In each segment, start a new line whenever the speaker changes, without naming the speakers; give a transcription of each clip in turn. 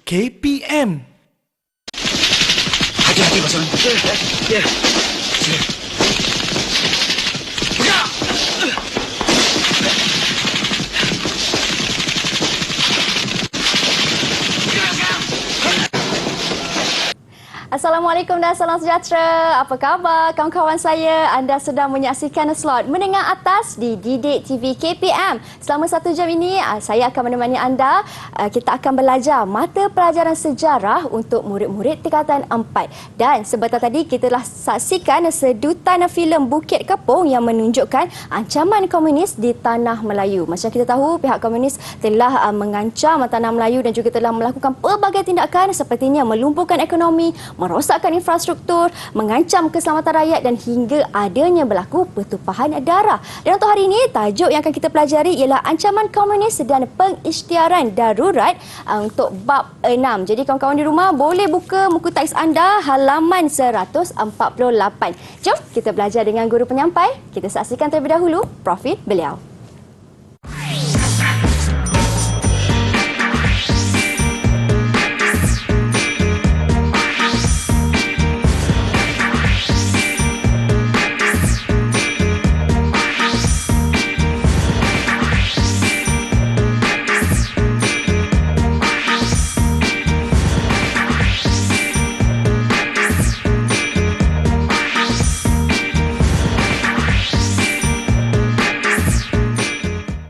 KPM.
Hati-hati, Mas Wan. Ya.
Assalamualaikum dan salam sejahtera. Apa khabar kawan-kawan saya? Anda sedang menyaksikan slot Menengah Atas di Didik TV KPM. Selama 1 jam ini, saya akan menemani anda. Kita akan belajar mata pelajaran sejarah untuk murid-murid tingkatan 4. Dan sebentar tadi, kita telah saksikan sedutan filem Bukit Kepong yang menunjukkan ancaman komunis di Tanah Melayu. Macam kita tahu, pihak komunis telah mengancam Tanah Melayu dan juga telah melakukan pelbagai tindakan sepertinya melumpuhkan ekonomi, merosakkan infrastruktur, mengancam keselamatan rakyat dan hingga adanya berlaku pertumpahan darah. Dan untuk hari ini, tajuk yang akan kita pelajari ialah ancaman komunis dan pengisytiharan darurat untuk bab 6. Jadi kawan-kawan di rumah boleh buka buku teks anda halaman 148. Jom kita belajar dengan guru penyampai. Kita saksikan terlebih dahulu profil beliau.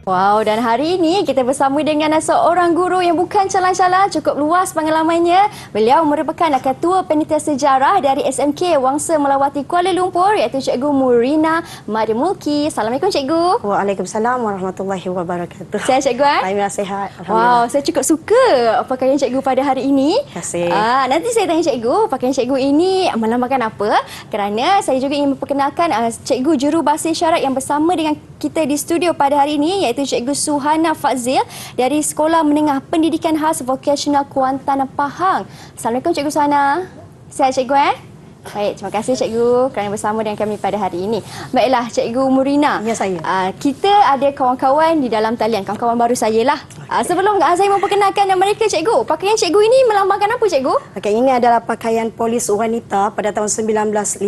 Wow, dan hari ini kita bersama dengan seorang guru yang bukan calang-calang, cukup luas pengalamannya. Beliau merupakan Ketua Panitia Sejarah dari SMK Wangsa Melawati Kuala Lumpur, iaitu Cikgu Murina Mademulki. Assalamualaikum Cikgu.
Waalaikumsalam warahmatullahi wabarakatuh.
Sihat Cikgu?
Alhamdulillah sihat.
Wow, saya cukup suka pakaian Cikgu pada hari ini.
Terima kasih.
Nanti saya tanya Cikgu, pakaian Cikgu ini melambangkan apa? Kerana saya juga ingin memperkenalkan Cikgu Juru Bahasa Isyarat yang bersama dengan kita di studio pada hari ini, iaitu Cikgu Suhana Fazil dari Sekolah Menengah Pendidikan Khas Vocational Kuantan Pahang. Assalamualaikum Cikgu Suhana. Sihat Cikgu Baik, terima kasih Cikgu kerana bersama dengan kami pada hari ini. Baiklah Cikgu Murina.
Ya saya.
Kita ada kawan-kawan di dalam talian, kawan-kawan baru saya lah. Sebelum saya memperkenalkan mereka Cikgu, pakaian Cikgu ini melambangkan apa Cikgu?
Okey, ini adalah pakaian polis wanita pada tahun 1955.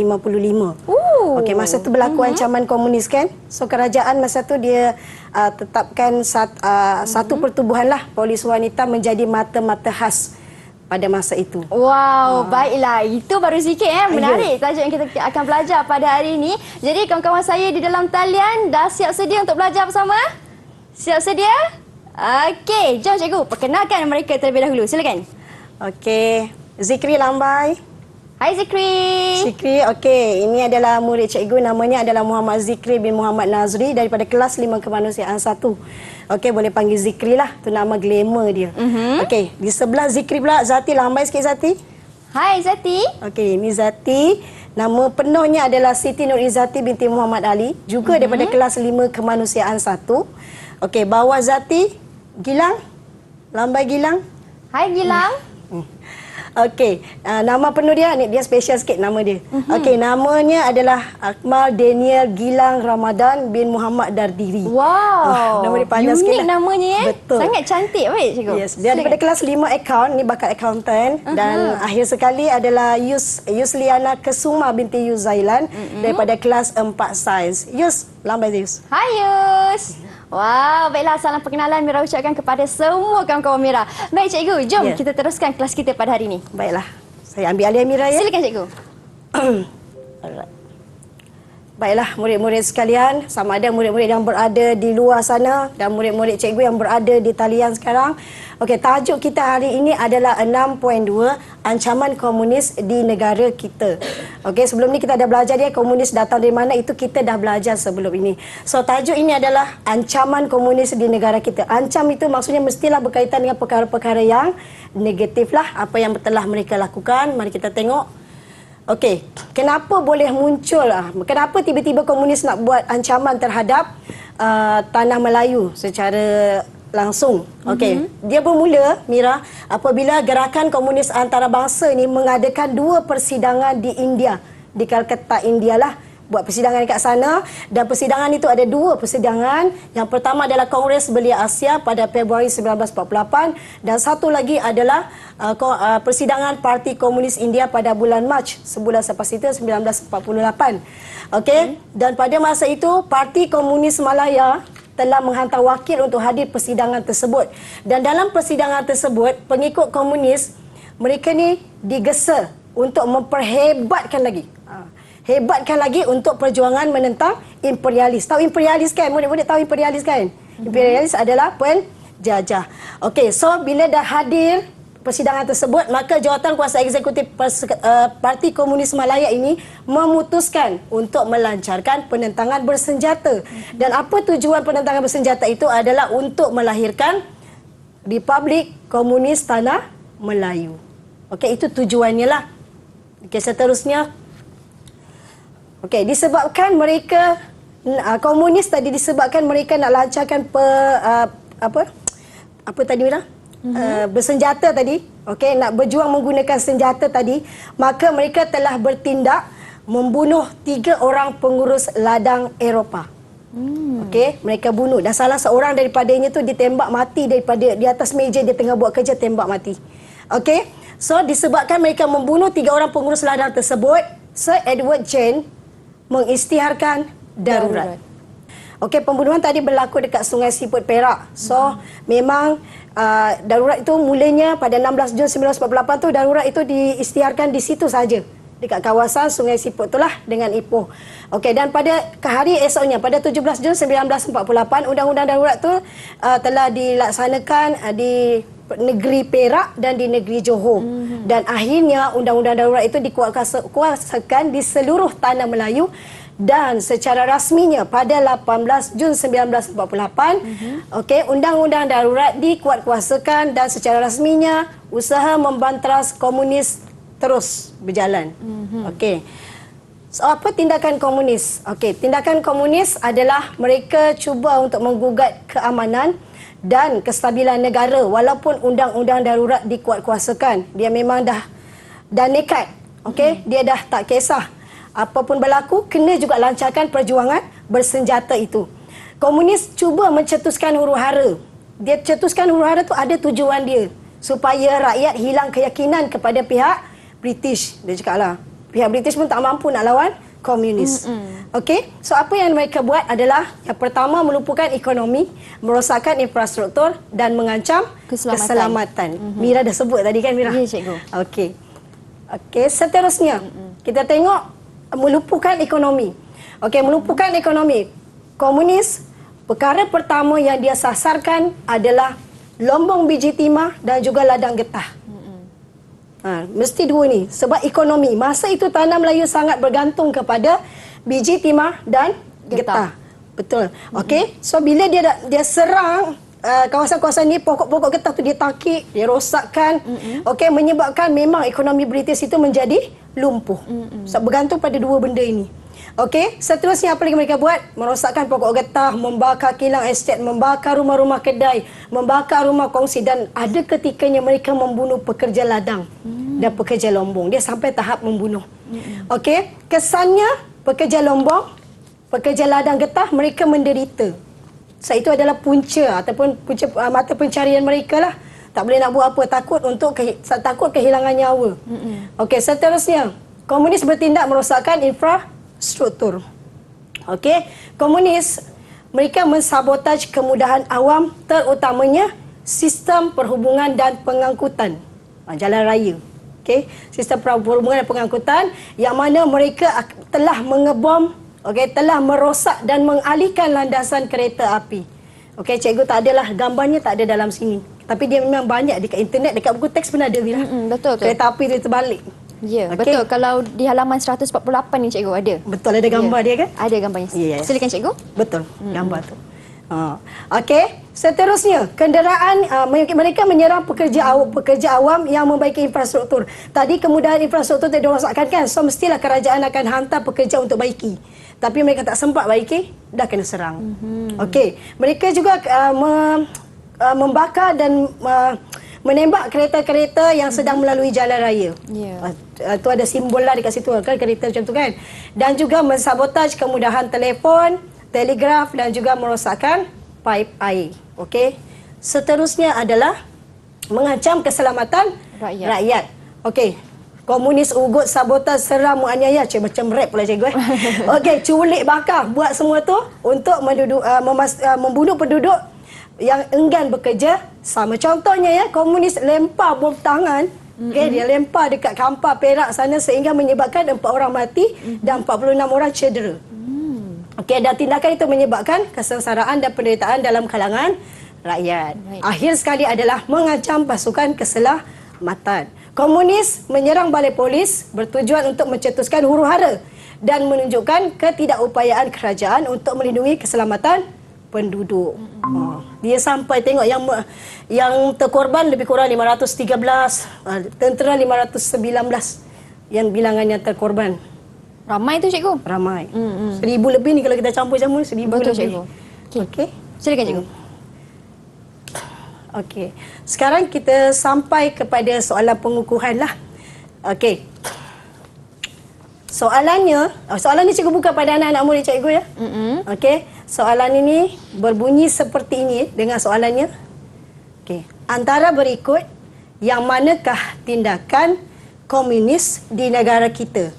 Okey, masa tu berlaku ancaman komunis kan. So kerajaan masa tu dia tetapkan satu pertubuhan lah polis wanita menjadi mata-mata khas pada masa itu.
Wow, baiklah. Itu baru sikit menarik tajuk yang kita akan belajar pada hari ini. Jadi kawan-kawan saya di dalam talian dah siap sedia untuk belajar bersama? Siap sedia? Okey, jom Cikgu perkenalkan mereka terlebih dahulu. Silakan.
Okey, Zikri lambai.
Hai Zikri.
Zikri, okey. Ini adalah murid cikgu, namanya adalah Muhammad Zikri bin Muhammad Nazri daripada kelas 5 Kemanusiaan 1. Okey, boleh panggil Zikri lah. Itu nama glamour dia. Okey, di sebelah Zikri pula Zati. Lambai sikit Zati.
Hai Zati.
Okey, ini Zati. Nama penuhnya adalah Siti Nurizati binti Muhammad Ali. Juga daripada kelas 5 Kemanusiaan 1. Okey, bawah Zati, Gilang. Lambai Gilang.
Hai Gilang.
Okey, nama penuh dia special sikit nama dia. Okey, namanya adalah Akmal Daniel Gilang Ramadan bin Muhammad Dardiri.
Wow.
Nama dia panjang sikit.
Unik namanya
Betul.
Sangat cantik baik Cikgu.
Yes, dia daripada kelas 5 akaun, ni bakat accountant dan akhir sekali adalah Yusliana Kesuma binti Yuzailan daripada kelas 4 sains. Yus, lambai Yus.
Hai Yus. Wow, baiklah salam perkenalan Mira ucapkan kepada semua kawan-kawan Mira. Baik Cikgu, jom kita teruskan kelas kita pada hari ini.
Baiklah, saya ambil alih Mira ya.
Silakan Cikgu.
Baiklah murid-murid sekalian, sama ada murid-murid yang berada di luar sana dan murid-murid cikgu yang berada di talian sekarang. Okey, tajuk kita hari ini adalah 6.2 ancaman komunis di negara kita. Okey, sebelum ni kita dah belajar dia komunis datang dari mana, itu kita dah belajar sebelum ini. So tajuk ini adalah ancaman komunis di negara kita. Ancam itu maksudnya mestilah berkaitan dengan perkara-perkara yang negatif lah, apa yang telah mereka lakukan. Mari kita tengok. Okey, kenapa boleh muncul, kenapa tiba-tiba komunis nak buat ancaman terhadap Tanah Melayu secara langsung? Okey, dia bermula, Mira, apabila gerakan komunis antarabangsa ini mengadakan 2 persidangan di India, di Calcutta, India lah, buat persidangan dekat sana, dan persidangan itu ada 2 persidangan. Yang pertama adalah Kongres Belia Asia pada Februari 1948 dan satu lagi adalah persidangan Parti Komunis India pada bulan Mac sebulan selepas itu 1948. Okey, dan pada masa itu Parti Komunis Malaya telah menghantar wakil untuk hadir persidangan tersebut. Dan dalam persidangan tersebut, pengikut komunis mereka ni digesa untuk memperhebatkan lagi. Hebatkan lagi untuk perjuangan menentang imperialis. Tahu imperialis kan? Murid-murid tahu imperialis kan? Imperialis adalah penjajah. Okey, so bila dah hadir persidangan tersebut, maka Jawatankuasa Eksekutif Parti Komunis Malaya ini memutuskan untuk melancarkan penentangan bersenjata. Dan apa tujuan penentangan bersenjata itu adalah untuk melahirkan Republik Komunis Tanah Melayu. Okey, itu tujuannya lah. Okey, seterusnya. Okey, disebabkan mereka komunis tadi, disebabkan mereka nak lancarkan apa tadi Mira? Bersenjata tadi, okey, nak berjuang menggunakan senjata tadi, maka mereka telah bertindak membunuh 3 orang pengurus ladang Eropah. Okey, mereka bunuh dan salah seorang daripadanya tu ditembak mati daripada di atas meja dia tengah buat kerja, tembak mati. Okey, so disebabkan mereka membunuh 3 orang pengurus ladang tersebut, Sir Edward Jane mengisytiharkan darurat. Okey, pembunuhan tadi berlaku dekat Sungai Siput, Perak. So, memang darurat itu mulanya pada 16 Jun 1948 tu darurat itu diisytiharkan di situ saja. Dekat kawasan Sungai Siput itulah dengan Ipoh. Okey, dan pada hari esoknya pada 17 Jun 1948 undang-undang darurat tu telah dilaksanakan di negeri Perak dan di negeri Johor. Dan akhirnya undang-undang darurat itu dikuatkan di seluruh tanah Melayu. Dan secara rasminya pada 18 Jun 1948, okey, undang-undang darurat dikuatkuasakan dan secara rasminya usaha membantras komunis terus berjalan. Okey. So, apa tindakan komunis? Okey, tindakan komunis adalah mereka cuba untuk menggugat keamanan dan kestabilan negara walaupun undang-undang darurat dikuatkuasakan. Dia memang dah nekat. Okey, dia dah tak kisah. Apapun berlaku, kena juga lancarkan perjuangan bersenjata itu. Komunis cuba mencetuskan huru-hara. Dia cetuskan huru-hara tu ada tujuan dia. Supaya rakyat hilang keyakinan kepada pihak British. Dia cakap lah, pihak British pun tak mampu nak lawan komunis. Okey, so apa yang mereka buat adalah yang pertama melumpuhkan ekonomi, merosakkan infrastruktur dan mengancam keselamatan. Mira dah sebut tadi kan Mira?
Ya, cikgu.
Okey. Okey, seterusnya kita tengok melumpuhkan ekonomi. Okey, melumpuhkan ekonomi. Komunis, perkara pertama yang dia sasarkan adalah lombong biji timah dan juga ladang getah. Mesti 2 ni. Sebab ekonomi. Masa itu tanah Melayu sangat bergantung kepada biji timah dan getah. Betul. Okey, so bila dia serang kawasan-kawasan ni, pokok-pokok getah tu dia takik, dia rosakkan. Okey, menyebabkan memang ekonomi British itu menjadi lumpuh. So, bergantung pada 2 benda ini. Okey, seterusnya apa lagi mereka buat? Merosakkan pokok getah, membakar kilang estet, membakar rumah-rumah kedai, membakar rumah kongsi dan ada ketikanya mereka membunuh pekerja ladang dan pekerja lombong. Dia sampai tahap membunuh. Okey, kesannya pekerja lombong, pekerja ladang getah mereka menderita. So, itu adalah punca ataupun punca mata pencarian mereka lah. Tak boleh nak buat apa, takut kehilangan nyawa. Okey, seterusnya komunis bertindak merosakkan infrastruktur. Okey, komunis mereka mensabotaj kemudahan awam, terutamanya sistem perhubungan dan pengangkutan, jalan raya. Okey, sistem perhubungan dan pengangkutan yang mana mereka telah mengebom, okey, telah merosak dan mengalihkan landasan kereta api. Okey, cikgu tak adalah gambarnya, tak ada dalam sini. Tapi dia memang banyak dekat internet, dekat buku teks pun ada Mira.
Betul.
Kereta api dia terbalik.
Ya, okay. Betul. Kalau di halaman 148 ni cikgu ada.
Betul, ada gambar dia kan?
Ada gambarnya.
Yes.
Silakan cikgu.
Betul, gambar tu. Okey, seterusnya kenderaan mereka menyerang pekerja awam yang membaiki infrastruktur. Tadi kemudahan infrastruktur tidak dirosakkan kan? So mestilah kerajaan akan hantar pekerja untuk baiki. Tapi mereka tak sempat baiki, dah kena serang. Okey, mereka juga membakar dan menembak kereta-kereta yang sedang melalui jalan raya. Tu ada simbol lah dekat situ kan, kereta macam tu kan. Dan juga mensabotaj kemudahan telefon, telegraf dan juga merosakkan paip air. Okey. Seterusnya adalah mengancam keselamatan rakyat. Okey. Komunis ugut, sabotaj, seram, menganiaya. Macam rap pula cikgu. Okey, culik, bakar, buat semua tu untuk membunuh penduduk yang enggan bekerja sama. Contohnya ya, komunis lempar bom tangan, dia lempar dekat Kampar Perak sana sehingga menyebabkan 4 orang mati dan 46 orang cedera. Okey, dan tindakan itu menyebabkan kesengsaraan dan penderitaan dalam kalangan rakyat. Akhir sekali adalah mengancam pasukan keselamatan. Komunis menyerang balai polis bertujuan untuk mencetuskan huru-hara dan menunjukkan ketidakupayaan kerajaan untuk melindungi keselamatan penduduk. Dia sampai tengok yang terkorban lebih kurang 513, tentera 519 yang bilangan yang terkorban.
Ramai tu cikgu?
Ramai. 1,000 lebih ni kalau kita campur-campur 1,000
Betul,
lebih.
cikgu.
Okey.
Silakan cikgu.
Okey. Sekarang kita sampai kepada soalan pengukuhan lah. Okey. Soalan ni cikgu buka pada anak-anak murid cikgu ya. Okey. Soalan ini berbunyi seperti ini dengan soalannya. Okey. Antara berikut, yang manakah tindakan komunis di negara kita?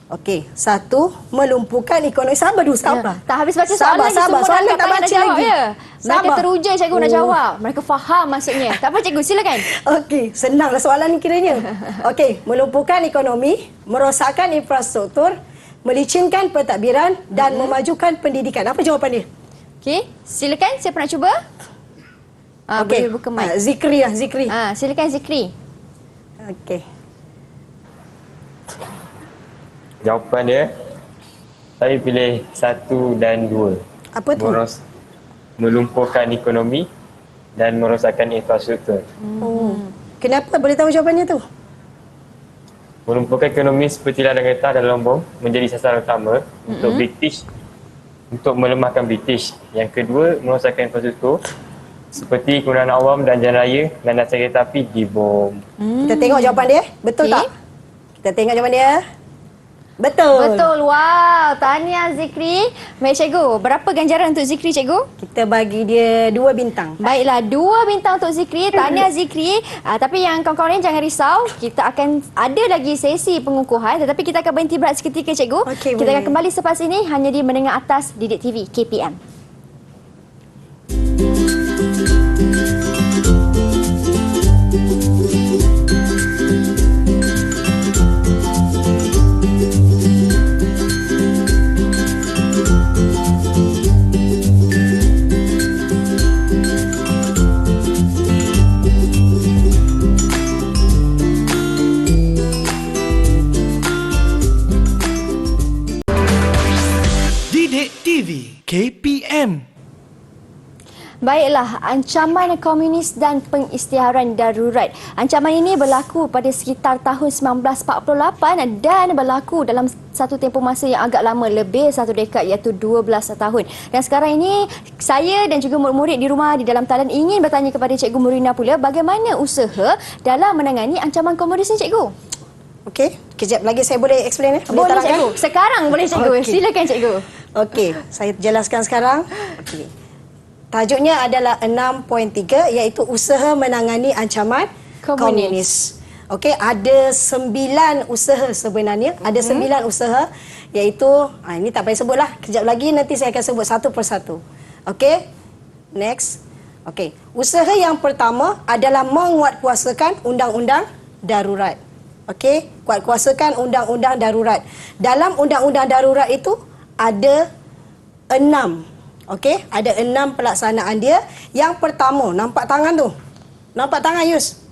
Okey. 1. Melumpuhkan ekonomi. Sabar dulu, sabar.
Tak habis baca soalan lagi semua
soalan
dah
tak baca
jawab,
lagi.
Ya. Mereka
Sabar.
teruja cikgu nak jawab. Mereka faham maksudnya. Tak apa cikgu, silakan.
Okey, senanglah soalan ni kiranya. Okey, melumpuhkan ekonomi, merosakkan infrastruktur, melicinkan pentadbiran dan memajukan pendidikan. Apa jawapan dia?
Okey, silakan. Siapa nak cuba? Boleh buka mic.
Zikri lah, Zikri.
Silakan Zikri.
Okey.
Jawapan dia, saya pilih 1 dan 2.
Apa tu?
Melumpuhkan ekonomi dan merosakkan infrastruktur.
Kenapa? Boleh tahu jawapannya tu?
Melumpuhkan ekonomi seperti ladang getah dan lombong menjadi sasaran utama untuk British, untuk melemahkan British. Yang kedua, merosakkan infrastruktur seperti kegunaan awam dan jalan raya, landasan kereta api dibom.
Kita tengok jawapan dia. Betul tak? Kita tengok jawapan dia. Betul.
Betul. Wow. Tahniah Zikri. Baik cikgu. Berapa ganjaran untuk Zikri cikgu?
Kita bagi dia 2 bintang.
Baiklah, 2 bintang untuk Zikri. Tahniah Zikri. Tapi yang kawan-kawan lain jangan risau. Kita akan ada lagi sesi pengukuhan. Tetapi kita akan berhenti berehat seketika cikgu.
Okey,
kita
boleh.
akan kembali selepas ini hanya di Menengah Atas Didik TV KPM.
Didik TV KPM.
Baiklah, ancaman komunis dan pengisytiharan darurat. Ancaman ini berlaku pada sekitar tahun 1948 dan berlaku dalam satu tempoh masa yang agak lama, lebih satu dekad, iaitu 12 tahun. Dan sekarang ini, saya dan juga murid-murid di rumah di dalam talian ingin bertanya kepada Cikgu Murina pula bagaimana usaha dalam menangani ancaman komunis ni cikgu?
Okey, kejap lagi saya boleh explain
Boleh
terangkan?
cikgu. Sekarang boleh cikgu.
Okey.
Silakan cikgu.
Okey, saya jelaskan sekarang. Okey. Tajuknya adalah 6.3 iaitu usaha menangani ancaman komunis. Okey, ada 9 usaha sebenarnya. Ada 9 usaha iaitu ini tak payah sebutlah. Kejap lagi nanti saya akan sebut satu persatu. Okey. Next. Okey, usaha yang pertama adalah menguatkuasakan undang-undang darurat. Okey, kuatkuasakan undang-undang darurat. Dalam undang-undang darurat itu ada 6. Okey, ada 6 pelaksanaan dia. Yang pertama, nampak tangan tu? Nampak tangan Yus?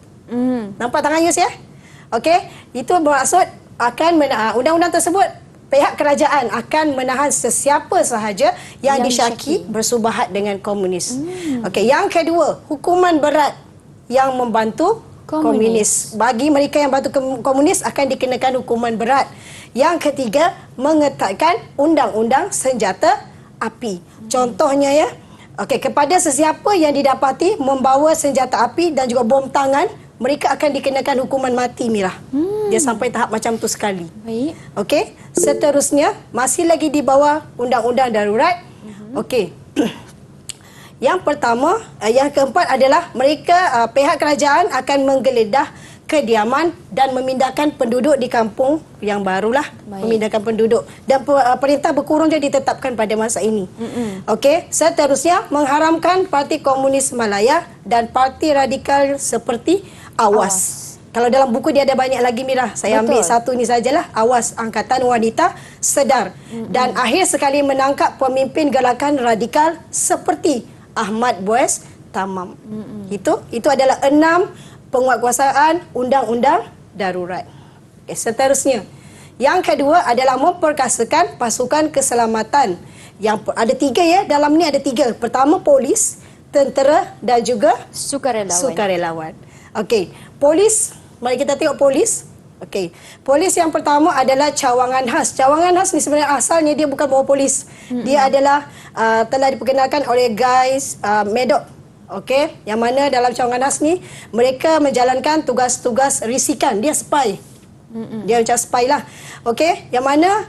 Nampak tangan Yus ya? Okey, itu bermaksud akan undang-undang tersebut pihak kerajaan akan menahan sesiapa sahaja yang disyaki bersubahat dengan komunis. Okey, yang kedua, hukuman berat yang membantu komunis. Bagi mereka yang bantu komunis akan dikenakan hukuman berat. Yang ketiga, mengetatkan undang-undang senjata api. Contohnya ya, Okey, kepada sesiapa yang didapati membawa senjata api dan juga bom tangan, mereka akan dikenakan hukuman mati, Mira. Dia sampai tahap macam tu sekali.
Baik.
Okey, seterusnya masih lagi di bawah undang-undang darurat. Okey. Yang pertama, yang keempat adalah mereka pihak kerajaan akan menggeledah kediaman dan memindahkan penduduk di kampung yang barulah.
Baik.
Memindahkan penduduk dan perintah berkurung dia ditetapkan pada masa ini. Okey, seterusnya mengharamkan Parti Komunis Malaya dan parti radikal seperti AWAS. Kalau dalam buku dia ada banyak lagi, Mira. Saya ambil satu ni sajalah. AWAS, Angkatan Wanita Sedar. Dan akhir sekali menangkap pemimpin gerakan radikal seperti Ahmad Boes Tamam. Itu adalah 6 penguatkuasaan undang-undang darurat. Okay, seterusnya, yang kedua adalah memperkasakan pasukan keselamatan. Yang ada 3 ya, dalam ni ada 3. Pertama polis, tentera dan juga sukarelawan. Okey, polis, mari kita tengok polis. Okey, polis yang pertama adalah cawangan khas. Cawangan khas ni sebenarnya asalnya dia bukan bawa polis. Dia adalah telah diperkenalkan oleh Guy Maddox. Okey, yang mana dalam cawangan khas ni mereka menjalankan tugas-tugas risikan. Dia spy. Dia macam spy lah. Okey, yang mana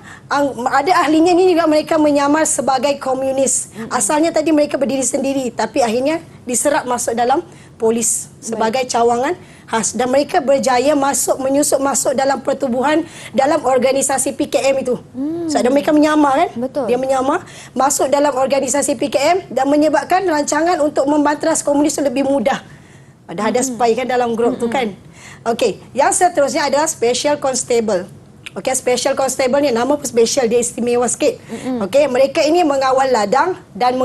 ada ahlinya ni juga mereka menyamar sebagai komunis. Asalnya tadi mereka berdiri sendiri tapi akhirnya diserap masuk dalam polis sebagai cawangan khas dan mereka berjaya menyusup masuk dalam pertubuhan dalam organisasi PKM itu. So, dan mereka menyamar kan?
Betul.
Dia menyamar masuk dalam organisasi PKM dan menyebabkan rancangan untuk membantras komunis lebih mudah. Ada spy kan dalam grup tu kan. Okey, yang seterusnya adalah Special Constable. Okey, Special Constable ni nama pun special, dia istimewa sikit. Okey, mereka ini mengawal ladang dan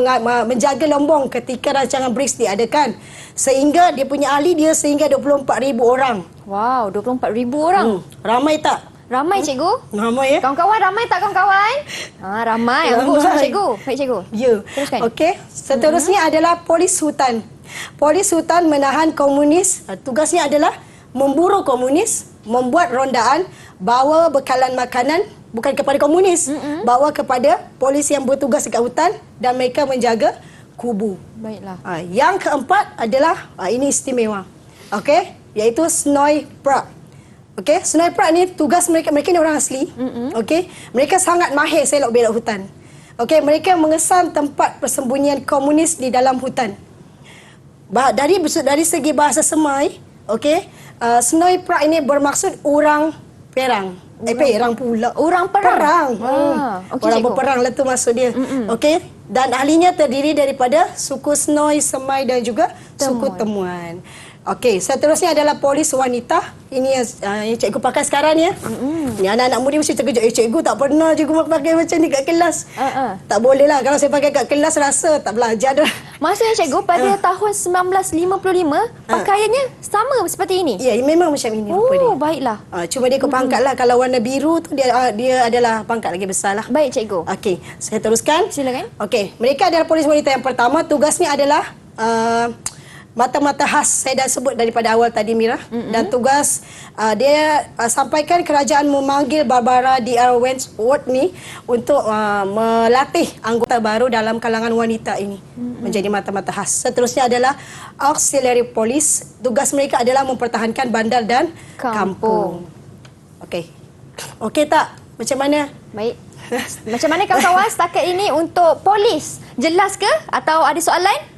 menjaga lombong ketika rancangan BRICS diadakan. Sehingga dia punya ahli dia sehingga 24,000 orang.
Wow, 24,000 orang.
Ramai tak?
Ramai, cikgu.
Ramai ya?
Kawan-kawan ramai tak kawan-kawan? Ramai. Aku sama cikgu. Baik, cikgu.
Ya.
Teruskan.
Okey, seterusnya adalah polis hutan. Polis hutan menahan komunis. Tugasnya adalah memburu komunis, membuat rondaan, bawa bekalan makanan bukan kepada komunis, bawa kepada polis yang bertugas dekat hutan dan mereka menjaga kubu.
Baiklah.
Yang keempat adalah ini istimewa. Okey, iaitu Snowy Park. Okey, Snowy Park ni tugas mereka ni orang asli. Okey, mereka sangat mahir selok belok hutan. Okey, mereka mengesan tempat persembunyian komunis di dalam hutan. Dari segi bahasa Semai, okey, Snowy Park ini bermaksud orang perang. Perang pula.
Orang perang.
Okay, orang
cikgu.
berperang lah tu maksud dia. Okey, dan ahlinya terdiri daripada suku Snowy, Semai dan juga suku Temuan. Okey, seterusnya adalah polis wanita. Ini yang cikgu pakai sekarang ni ya. Ni anak-anak muda mesti terkejut. Cikgu tak pernah cikgu pakai macam ni kat kelas. Tak boleh lah. Kalau saya pakai kat kelas rasa tak belajar dah.
Maksudnya cikgu pada tahun 1955 pakaiannya sama seperti ini?
Ya, memang macam ini rupa dia.
Baiklah.
Cuma dia ikut pangkat lah. Kalau warna biru tu dia adalah pangkat lagi besar lah.
Baik, cikgu.
Okey, saya teruskan.
Silakan.
Okey, mereka adalah polis wanita yang pertama. Tugasnya adalah mata-mata khas saya dah sebut daripada awal tadi, Mira. Dan tugas dia sampaikan kerajaan memanggil Barbara D.R. Wentworth ni untuk melatih anggota baru dalam kalangan wanita ini menjadi mata-mata khas. Seterusnya adalah auxiliary police. Tugas mereka adalah mempertahankan bandar dan kampung. Okey. Okey tak? Macam mana?
Baik. Macam mana kawan-kawan setakat ini untuk polis? Jelas ke atau ada soalan?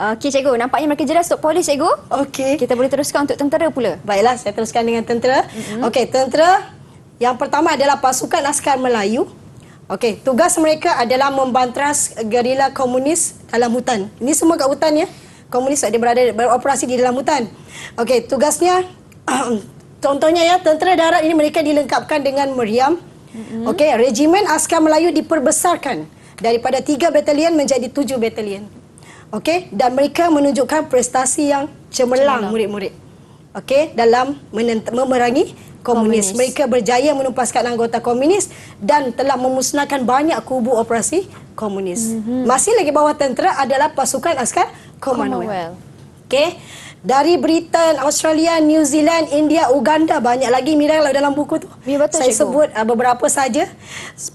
Okey, cikgu. Nampaknya mereka jelas untuk polis, cikgu.
Okey.
Kita boleh teruskan untuk tentera pula.
Baiklah, saya teruskan dengan tentera. Okey, tentera yang pertama adalah pasukan askar Melayu. Okey, tugas mereka adalah membantras gerila komunis dalam hutan. Ini semua kat hutan ya. Komunis ada beroperasi di dalam hutan. Okey, tugasnya contohnya ya, tentera darat ini mereka dilengkapkan dengan meriam. Okey, regimen askar Melayu diperbesarkan daripada 3 batalion menjadi 7 batalion. Okey, dan mereka menunjukkan prestasi yang cemerlang murid-murid. Okey, dalam memerangi komunis. Mereka berjaya menumpaskan anggota komunis dan telah memusnahkan banyak kubu operasi komunis. Masih lagi bawah tentera adalah pasukan askar Commonwealth. Okey. Dari Britain, Australia, New Zealand, India, Uganda, banyak lagi Mira kalau dalam buku tu.
Ya, betul,
Saya
cikgu.
sebut beberapa saja.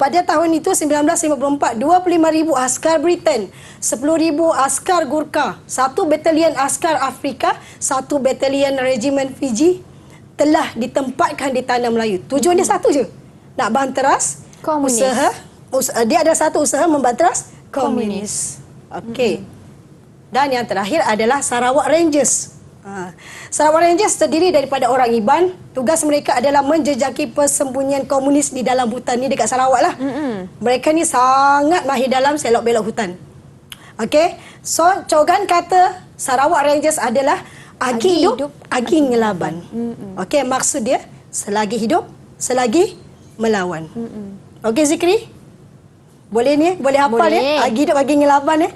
Pada tahun itu 1954, 25,000 askar Britain, 10,000 askar Gurkha, 1 batalion askar Afrika, 1 batalion regimen Fiji telah ditempatkan di tanah Melayu. Tujuan dia satu je. Nak banteras
Komunis.
dia ada satu usaha membanteras komunis. Okey. Dan yang terakhir adalah Sarawak Rangers. Sarawak Rangers terdiri daripada orang Iban. Tugas mereka adalah menjejaki persembunyian komunis di dalam hutan ni dekat Sarawak lah. Mereka ni sangat mahir dalam selok belok hutan. Okey. So, Cogan kata Sarawak Rangers adalah agi hidup, agi ngelaban. Okey, maksud dia selagi hidup, selagi melawan. Okey Zikri? Boleh ni? Boleh hafal
Boleh.
ya? Agi hidup, agi ngelaban ya?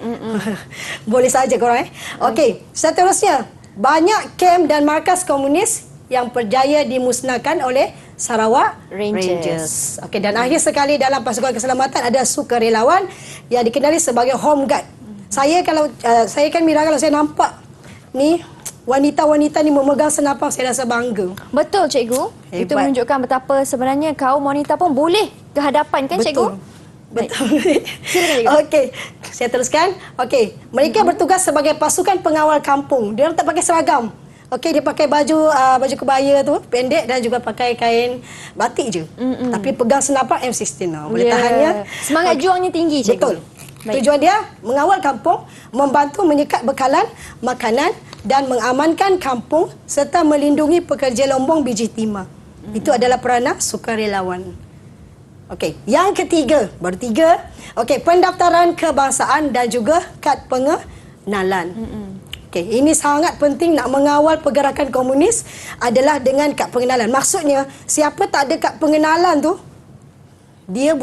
Boleh saja korang Okey, seterusnya. Banyak kem dan markas komunis yang berjaya dimusnahkan oleh Sarawak
Rangers.
Okey, dan akhir sekali dalam pasukan keselamatan ada sukarelawan yang dikenali sebagai Home Guard. Saya kan Mira, kalau saya nampak ni wanita-wanita ni memegang senapang, saya rasa bangga.
Betul, cikgu.
Hebat.
Itu menunjukkan betapa sebenarnya kaum wanita pun boleh ke hadapan, kan, cikgu?
Betul.
Silakan, cikgu.
Okey, saya teruskan. Okey, mereka bertugas sebagai pasukan pengawal kampung. Dia tak pakai seragam. Okey, dia pakai baju kebaya tu pendek dan juga pakai kain batik je. Tapi pegang senapang M16. Boleh tahannya.
Semangat juangnya tinggi, cikgu.
Betul.
Baik.
Tujuan dia mengawal kampung, membantu menyekat bekalan, makanan dan mengamankan kampung serta melindungi pekerja lombong biji timah. Itu adalah peranan sukarelawan. Okey, yang ketiga, baru 3. Okey, pendaftaran kebangsaan dan juga kad pengenalan. Okey, ini sangat penting nak mengawal pergerakan komunis adalah dengan kad pengenalan. Maksudnya, siapa tak ada kad pengenalan tu, dia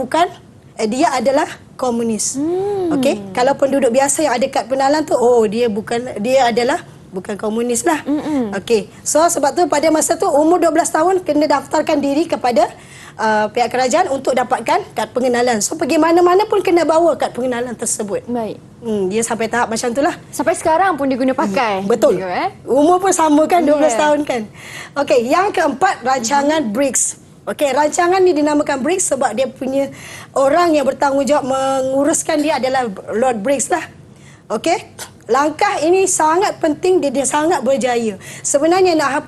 adalah komunis. Okey, kalau penduduk biasa yang ada kad pengenalan tu, dia adalah bukan komunis lah. Okey, so sebab tu pada masa tu umur 12 tahun kena daftarkan diri kepada pihak kerajaan untuk dapatkan kad pengenalan. So pergi mana-mana pun kena bawa kad pengenalan tersebut.
Baik.
Dia sampai tahap macam itulah.
Sampai sekarang pun dia guna pakai.
Betul.
Cikgu,
Umur pun sama kan, 12
Yeah.
tahun kan. Okey, yang keempat, rancangan BRICS. Okey, rancangan ni dinamakan BRICS sebab dia punya orang yang bertanggungjawab menguruskan dia adalah Lord BRICS lah. Okey, langkah ini sangat penting, dia sangat berjaya. Sebenarnya nak